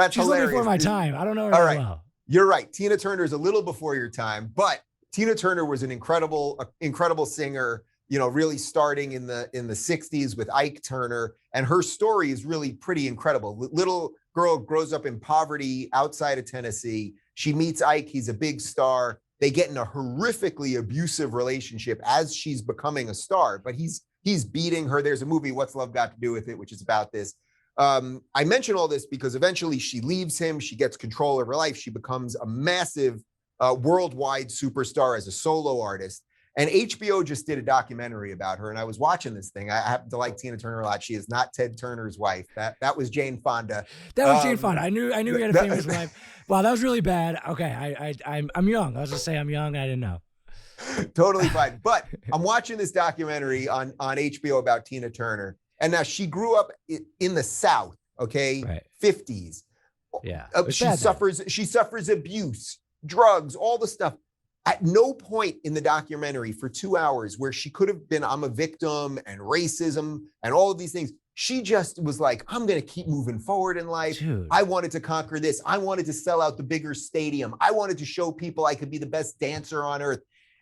She's a little before my time. I don't know her very well. You're right. Tina Turner's a little before your time, but Tina Turner was an incredible singer, you know, really starting in the 60s with Ike Turner. And her story is really pretty incredible. Little girl grows up in poverty outside of Tennessee. She meets Ike. He's a big star. They get in a horrifically abusive relationship as she's becoming a star, but he's beating her. There's a movie, What's Love Got to Do with It, which is about this. I mention all this because eventually she leaves him. She gets control of her life. She becomes a massive worldwide superstar as a solo artist. And HBO just did a documentary about her. And I was watching this thing. I happen to like Tina Turner a lot. She is not Ted Turner's wife. That was Jane Fonda. That was Jane Fonda. I knew he had a famous wife. Wow, that was really bad. Okay, I'm young. I'll just say I'm young. I didn't know. Totally fine. But I'm watching this documentary on HBO about Tina Turner. And now she grew up in the South, okay? Right. 50s. Yeah. She suffers abuse, drugs, all the stuff. At no point in the documentary for 2 hours where she could have been, I'm a victim and racism and all of these things. She just was like, I'm going to keep moving forward in life. Dude. I wanted to conquer this. I wanted to sell out the bigger stadium. I wanted to show people I could be the best dancer on earth.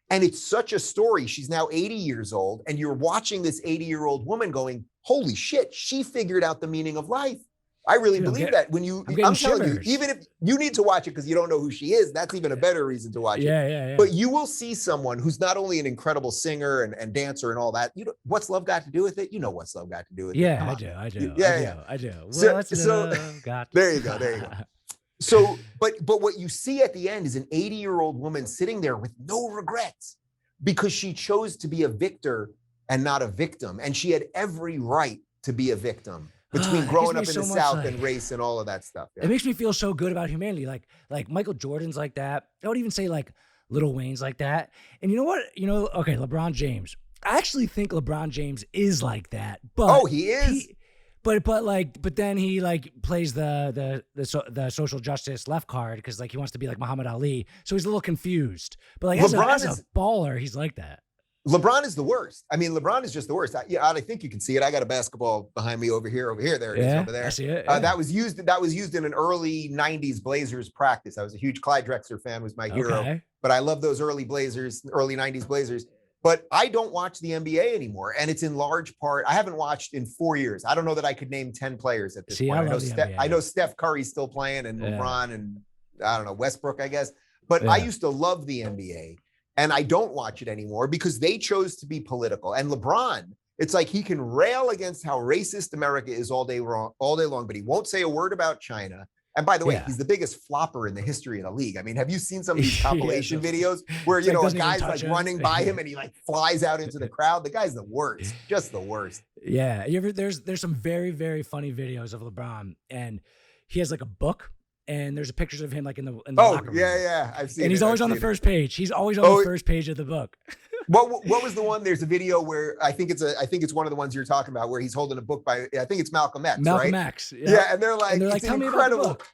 And it's such a story. She's now 80 years old. And you're watching this 80-year-old woman going, holy shit, she figured out the meaning of life. I really Dude, believe that when I'm telling you, even if you need to watch it because you don't know who she is, that's even a better reason to watch it. Yeah. But you will see someone who's not only an incredible singer and dancer and all that. You know, what's love got to do with it? You know what's love got to do with it? Yeah, I do. What's love got to There you go. So, but what you see at the end is an 80-year-old woman sitting there with no regrets because she chose to be a victor and not a victim. And she had every right to be a victim between growing up in the South and race and all of that stuff. Yeah. It makes me feel so good about humanity. Like Michael Jordan's like that. I would even say like Lil Wayne's like that. And you know what? Okay, LeBron James. I actually think LeBron James is like that. But he is. But then he like plays the social justice left card because like he wants to be like Muhammad Ali. So he's a little confused. But like as a baller, he's like that. LeBron is the worst. I mean, LeBron is just the worst. I think you can see it. I got a basketball behind me over here. There it is over there. I see it. That was used in an early 90s Blazers practice. I was a huge Clyde Drexler fan, was my hero. But I love those early 90s Blazers. But I don't watch the NBA anymore. And it's in large part, I haven't watched in 4 years. I don't know that I could name 10 players at this point. I know Steph Curry's still playing and LeBron and I don't know, Westbrook, I guess. But I used to love the NBA. And I don't watch it anymore because they chose to be political. And LeBron, it's like he can rail against how racist America is all day long, but he won't say a word about China. And by the way, he's the biggest flopper in the history of the league. I mean, have you seen some of these compilation videos where, a guy's like running by him and he like flies out into the crowd? The guy's the worst, just the worst. Yeah. There's some very, very funny videos of LeBron and he has like a book. And there's pictures of him like in the locker room. Yeah. I've seen it. And he's always on the first page. He's always on the first page of the book. What was the one? There's a video where I think it's one of the ones you're talking about where he's holding a book by, I think it's Malcolm X. Malcolm right? X. Yeah. And they're like it's tell incredible. Me about the book.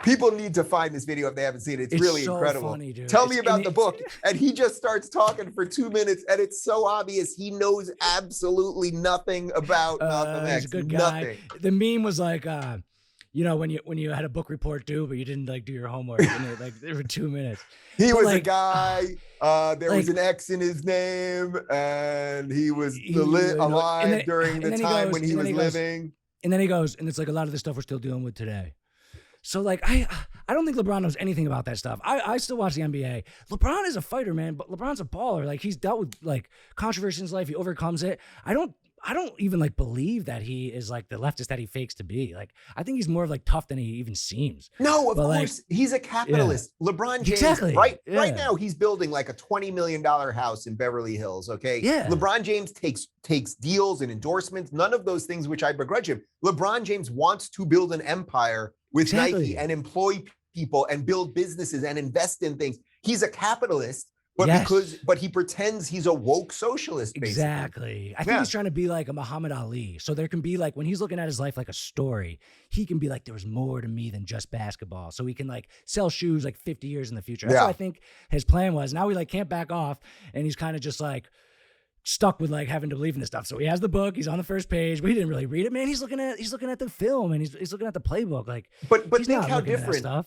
People need to find this video if they haven't seen it. It's really so incredible. Funny, dude. Tell me about the book. And he just starts talking for 2 minutes and it's so obvious he knows absolutely nothing about Malcolm X. He's a good guy. Nothing. The meme was like, when you had a book report due, but you didn't like do your homework, and like there were 2 minutes. He was a guy. There was an X in his name, and he was alive during the time when he was living. And then he goes, and it's like a lot of the stuff we're still dealing with today. So like I don't think LeBron knows anything about that stuff. I still watch the NBA. LeBron is a fighter, man, but LeBron's a baller. Like he's dealt with like controversy in his life. He overcomes it. I don't even like believe that he is like the leftist that he fakes to be. Like, I think he's more of like tough than he even seems. No, of course. He's a capitalist. Yeah. LeBron James, right now he's building like a $20 million house in Beverly Hills. Okay. Yeah. LeBron James takes deals and endorsements. None of those things, which I begrudge him. LeBron James wants to build an empire with Nike and employ people and build businesses and invest in things. He's a capitalist. But he pretends he's a woke socialist, basically. Exactly. I think he's trying to be like a Muhammad Ali. So there can be like, when he's looking at his life like a story, he can be like, there was more to me than just basketball. So he can like sell shoes like 50 years in the future. That's what I think his plan was. Now he like can't back off and he's kind of just like stuck with like having to believe in this stuff. So he has the book, he's on the first page, but he didn't really read it, man. He's looking at the film and he's looking at the playbook. Like, but think how different stuff.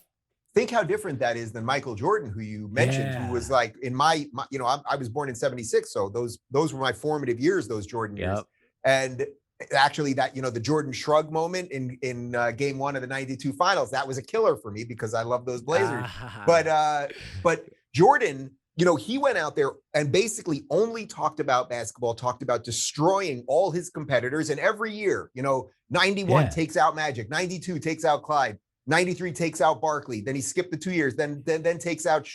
Think how different that is than Michael Jordan, who you mentioned, who was like in my I was born in 76. So those were my formative years, those Jordan years. And actually that, the Jordan shrug moment in game 1 of the 92 finals, that was a killer for me because I love those Blazers. But Jordan, he went out there and basically only talked about basketball, talked about destroying all his competitors. And every year, 91 takes out Magic, 92 takes out Clyde. 93 takes out Barkley. Then he skipped the 2 years. Then takes out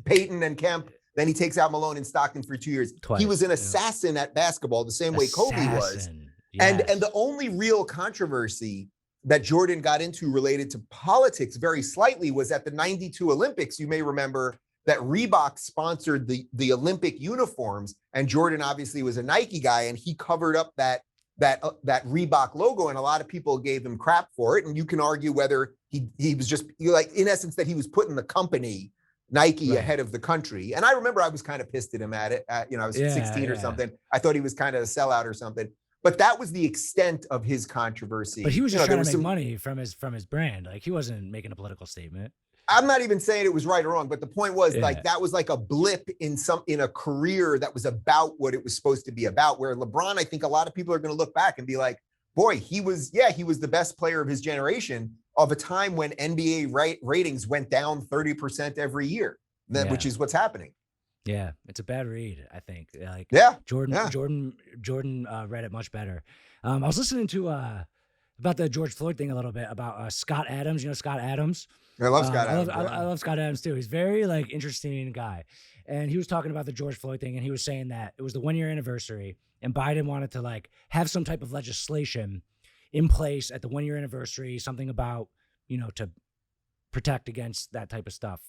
Peyton and Kemp. Then he takes out Malone and Stockton for 2 years. Twice, he was an assassin at basketball, the same way Kobe was. Yes. And the only real controversy that Jordan got into related to politics very slightly was at the 92 Olympics. You may remember that Reebok sponsored the Olympic uniforms, and Jordan obviously was a Nike guy, and he covered up that Reebok logo, and a lot of people gave him crap for it. And you can argue whether he was just like, in essence, that he was putting the company Nike ahead of the country. And I remember I was kind of pissed at him at it. I was 16 or something. I thought he was kind of a sellout or something. But that was the extent of his controversy. But he was just trying to make money from his brand. Like he wasn't making a political statement. I'm not even saying it was right or wrong, but the point was like that was like a blip in a career that was about what it was supposed to be about. Where LeBron, I think a lot of people are going to look back and be like, boy, he was the best player of his generation of a time when NBA ratings went down 30% every year, which is what's happening. Yeah, it's a bad read, I think. Like Jordan read it much better. I was listening to about the George Floyd thing a little bit, about Scott Adams. You know Scott Adams? I love Scott Adams. I love Scott Adams too. He's very like interesting guy. And he was talking about the George Floyd thing, and he was saying that it was the 1 year anniversary, and Biden wanted to like have some type of legislation in place at the 1 year anniversary, something about, to protect against that type of stuff.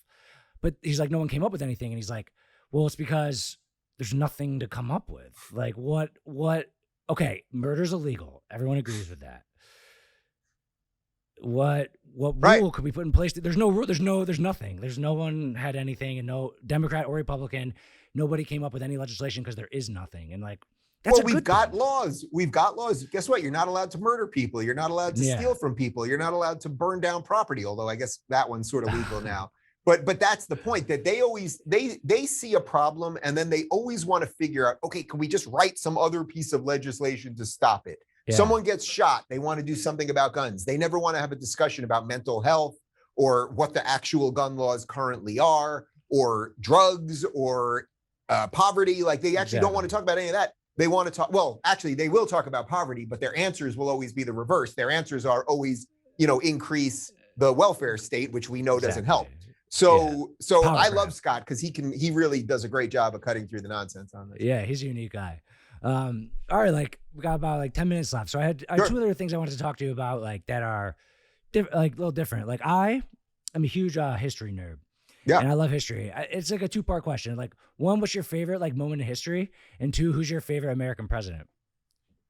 But he's like, no one came up with anything. And he's like, well, it's because there's nothing to come up with. Like what, okay, murder's illegal. Everyone agrees with that. What rule could we put in place? There's no rule. There's nothing. There's no one had anything, and no Democrat or Republican, nobody came up with any legislation because there is nothing. And like, we've got laws. We've got laws. Guess what? You're not allowed to murder people. You're not allowed to steal from people. You're not allowed to burn down property. Although I guess that one's sort of legal now. But that's the point, that they see a problem, and then they always want to figure out, okay, can we just write some other piece of legislation to stop it? Yeah. Someone gets shot, they want to do something about guns. They never want to have a discussion about mental health or what the actual gun laws currently are, or drugs, or poverty. Like they actually don't want to talk about any of that. They want to talk, well, actually they will talk about poverty, but their answers will always be the reverse. Their answers are always, increase the welfare state, which we know doesn't help. So I love Scott because he really does a great job of cutting through the nonsense on this. Yeah, he's a unique guy. All right, like we got about like 10 minutes left. So I had two other things I wanted to talk to you about, like that are like a little different. Like I am a huge history nerd. Yeah. And I love history. It's like a 2-part question. Like, one, what's your favorite like moment in history? And 2, who's your favorite American president?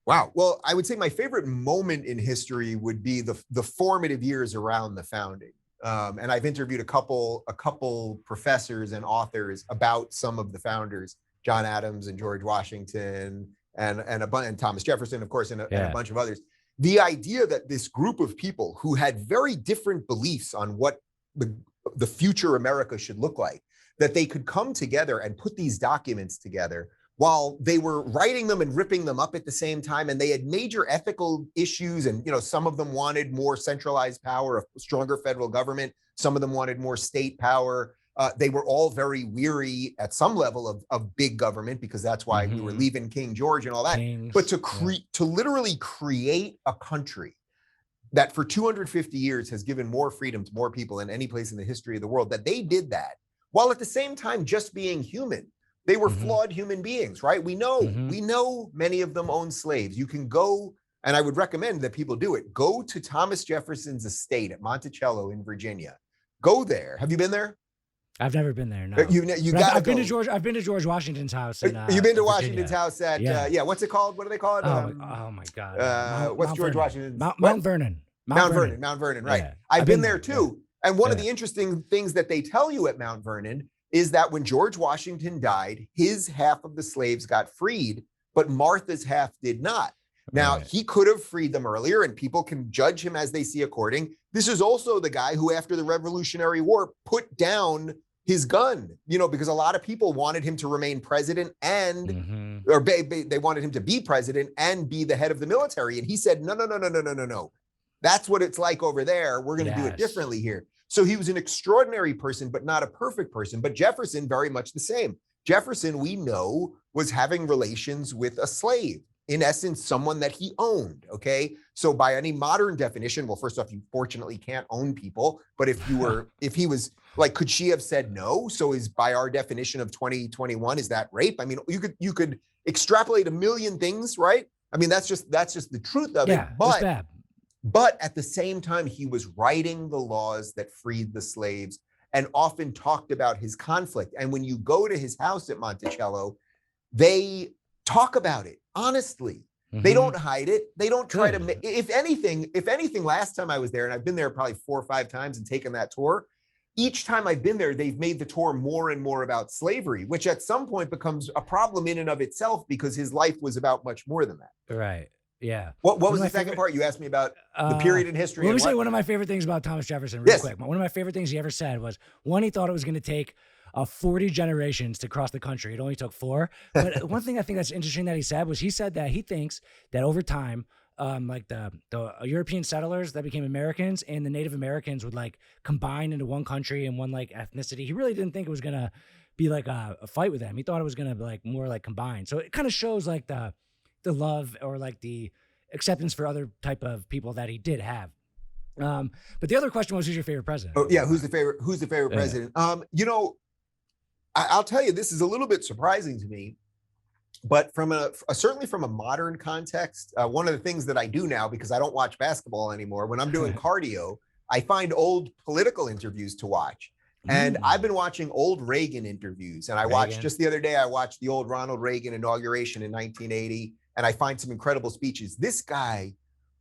Wow. Well, I would say my favorite moment in history would be the formative years around the founding. And I've interviewed a couple professors and authors about some of the founders, John Adams and George Washington and Thomas Jefferson, of course, and a bunch of others. The idea that this group of people who had very different beliefs on what the future America should look like, that they could come together and put these documents together while they were writing them and ripping them up at the same time. And they had major ethical issues. And, some of them wanted more centralized power, a stronger federal government. Some of them wanted more state power. They were all very weary at some level of big government, because that's why we were leaving King George and all that. But to literally create a country that for 250 years has given more freedom to more people than any place in the history of the world, that they did that while at the same time just being human. They were flawed human beings, right? We know many of them owned slaves. You can go, and I would recommend that people do it. Go to Thomas Jefferson's estate at Monticello in Virginia. Go there. Have you been there? I've never been there. No. I've been to George Washington's house. You've been to Washington's house at what's it called? What do they call it? Oh my God. What's George Washington's? Mount Vernon. Mount Vernon. Right. Yeah. I've been there too. Yeah. And one of the interesting things that they tell you at Mount Vernon is that when George Washington died, his half of the slaves got freed, but Martha's half did not. Now, he could have freed them earlier, and people can judge him as they see according. This is also the guy who, after the Revolutionary War, put down his gun, because a lot of people wanted him to remain president or they wanted him to be president and be the head of the military. And he said, no. That's what it's like over there. We're going to do it differently here. So he was an extraordinary person, but not a perfect person. But Jefferson, very much the same. Jefferson, we know, was having relations with a slave. In essence, someone that he owned, okay? So by any modern definition, well, first off, you fortunately can't own people. But if he was like, could she have said no? So is by our definition of 2021, is that rape? I mean, you could extrapolate a million things, right? I mean, that's just the truth of it. But at the same time, he was writing the laws that freed the slaves and often talked about his conflict. And when you go to his house at Monticello, they talk about it honestly. They don't hide it. They don't try to, if anything, last time I was there, and I've been there probably 4 or 5 times and taken that tour, each time I've been there, they've made the tour more and more about slavery, which at some point becomes a problem in and of itself, because his life was about much more than that. Right. Yeah. What was the second part? You asked me about the period in history. Let me say one of my favorite things about Thomas Jefferson real quick. One of my favorite things he ever said was, one, he thought it was going to take 40 generations to cross the country. It only took 4. But one thing I think that's interesting that he said that he thinks that over time, like the European settlers that became Americans and the Native Americans would like combine into one country and one like ethnicity. He really didn't think it was gonna be like a fight with them. He thought it was gonna be like more like combined. So it kind of shows like the love or like the acceptance for other type of people that he did have. But the other question was, who's your favorite president? Oh yeah, who's the favorite president? You know, I'll tell you, this is a little bit surprising to me, but from certainly from a modern context, one of the things that I do now, because I don't watch basketball anymore, when I'm doing cardio, I find old political interviews to watch. And I've been watching old Reagan interviews, and I watched just the other day, I watched the old Ronald Reagan inauguration in 1980, and I find some incredible speeches. This guy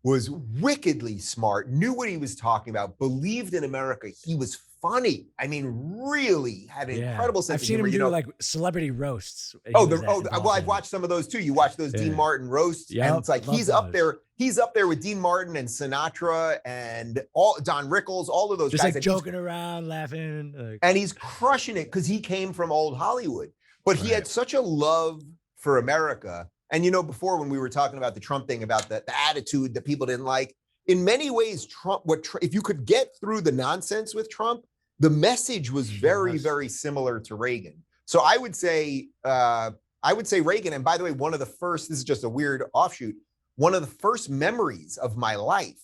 was wickedly smart, knew what he was talking about, believed in America. He was funny. I mean, really had an incredible sense of humor. I've seen him do like celebrity roasts. Well, I've watched some of those too. You watch those Dean Martin roasts, and it's like he's up there. He's up there with Dean Martin and Sinatra and all Don Rickles, all of those just guys. Like joking around, laughing. And he's crushing it because he came from old Hollywood. But he had such a love for America. And, you know, before when we were talking about the Trump thing, about the attitude that people didn't like, in many ways, Trump, if you could get through the nonsense with Trump, the message was very, very similar to Reagan. So I would say Reagan. And by the way, one of the first, this is just a weird offshoot, one of the first memories of my life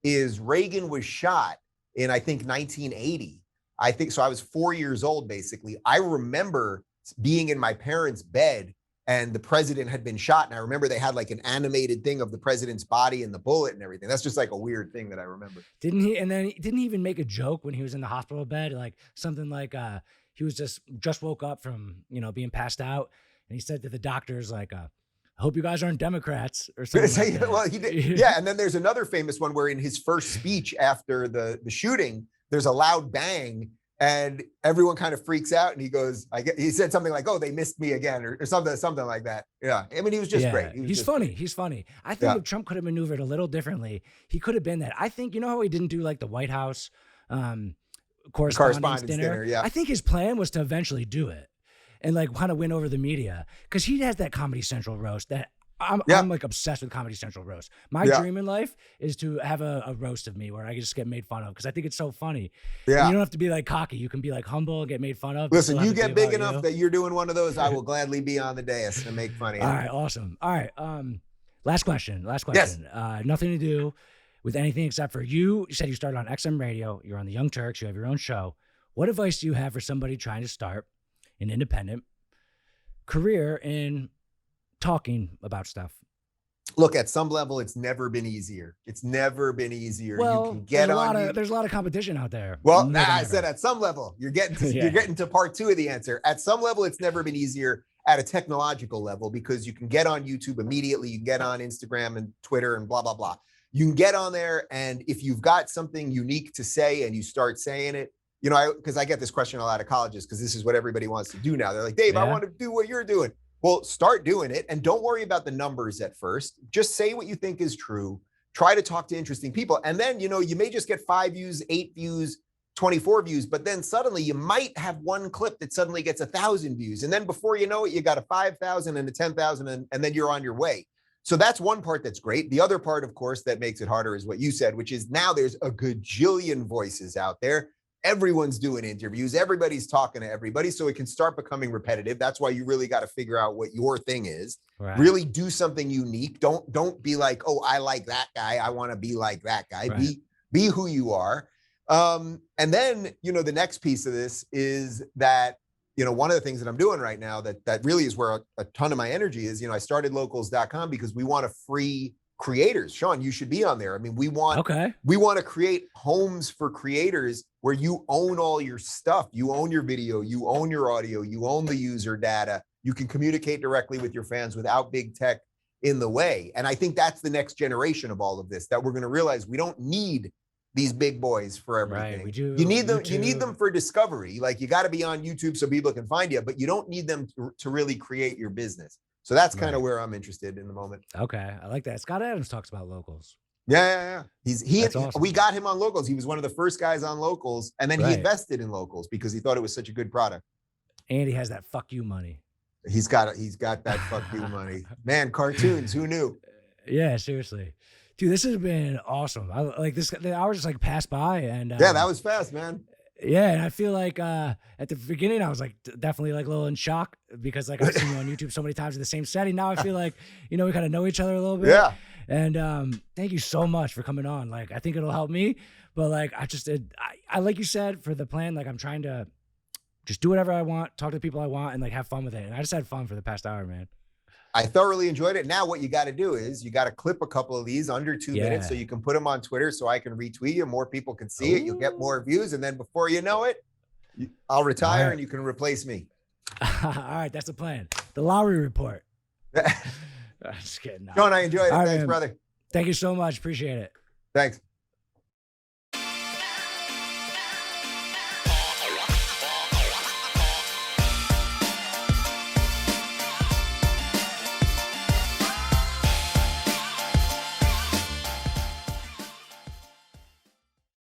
is Reagan was shot in, I think, 1980. I think, so I was 4 years old, basically. I remember being in my parents' bed and the president had been shot. And I remember they had like an animated thing of the president's body and the bullet and everything. That's just like a weird thing that I remember. Didn't he? And then didn't he even make a joke when he was in the hospital bed? Like something like he was just woke up from, you know, being passed out. And he said to the doctors, like, I hope you guys aren't Democrats or something. Like that. Well, he did. Yeah. And then there's another famous one where in his first speech after the shooting, there's a loud bang. And everyone kind of freaks out, and he goes, he said something like, "Oh, they missed me again," or something like that. Yeah, I mean, he was just great. He's funny. He's funny. I think if Trump could have maneuvered a little differently, he could have been that. I think, you know how he didn't do like the White House correspondence dinner? Yeah. I think his plan was to eventually do it and like kind of win over the media, because he has that Comedy Central roast that I'm like obsessed with Comedy Central roast. My dream in life is to have a roast of me where I just get made fun of, because I think it's so funny. Yeah. And you don't have to be like cocky. You can be like humble and get made fun of. Listen, you get big enough that you're doing one of those, I will gladly be on the dais and make fun of you. All right, awesome. All right, last question. Yes. Nothing to do with anything except for you. You said you started on XM Radio. You're on the Young Turks. You have your own show. What advice do you have for somebody trying to start an independent career in talking about stuff? Look, at some level, it's never been easier. It's never been easier. Well, you can get there's a lot of competition out there. Well, I said at some level, you're getting to part two of the answer. At some level, it's never been easier at a technological level, because you can get on YouTube immediately. You can get on Instagram and Twitter and blah, blah, blah. You can get on there, and if you've got something unique to say and you start saying it, you know, because I get this question a lot of colleges, because this is what everybody wants to do now. They're like, Dave, I want to do what you're doing. Well, start doing it, and don't worry about the numbers at first. Just say what you think is true. Try to talk to interesting people. And then, you know, you may just get 5 views, 8 views, 24 views, but then suddenly you might have one clip that suddenly gets 1,000 views. And then before you know it, you got a 5,000 and a 10,000, and then you're on your way. So that's one part that's great. The other part, of course, that makes it harder is what you said, which is now there's a gajillion voices out there. Everyone's doing interviews. Everybody's talking to everybody. So it can start becoming repetitive. That's why you really got to figure out what your thing is. Right. Really do something unique. Don't be like, oh, I like that guy, I want to be like that guy. Right. Be who you are. And then, you know, the next piece of this is that, you know, one of the things that I'm doing right now that really is where a ton of my energy is, you know, I started locals.com because we want to free creators. Sean, you should be on there. I mean, we want to create homes for creators where you own all your stuff. You own your video, you own your audio, you own the user data. You can communicate directly with your fans without big tech in the way. And I think that's the next generation of all of this, that we're going to realize we don't need these big boys for everything. Right, we do. You need them. YouTube. You need them for discovery. Like, you got to be on YouTube so people can find you, but you don't need them to really create your business. So that's kind of where I'm interested in the moment. Okay, I like that. Scott Adams talks about locals. Yeah. Awesome. We got him on locals. He was one of the first guys on locals, and then he invested in locals because he thought it was such a good product. And he has that fuck you money. He's got that fuck you money. Man, cartoons, who knew? Yeah, seriously. Dude, this has been awesome. I like this. The hours just like passed by, and Yeah, that was fast, man. yeah, and I feel like at the beginning I was like definitely like a little in shock because like I've seen you on YouTube so many times in the same setting. Now I feel like we kind of know each other a little bit. Yeah. And thank you so much for coming on. Like I think it'll help me, but like I like you said for the plan. Like I'm trying to just do whatever I want, talk to the people I want, and like have fun with it. And I just had fun for the past hour, man. I thoroughly enjoyed it. Now what you got to do is you got to clip a couple of these under 2 minutes so you can put them on Twitter so I can retweet you. More people can see it. You'll get more views. And then before you know it, I'll retire and you can replace me. All right. That's the plan. The Lowery Report. I'm just kidding. John, I enjoyed it. All right, Thanks, man. brother. Thank you so much. Appreciate it. Thanks.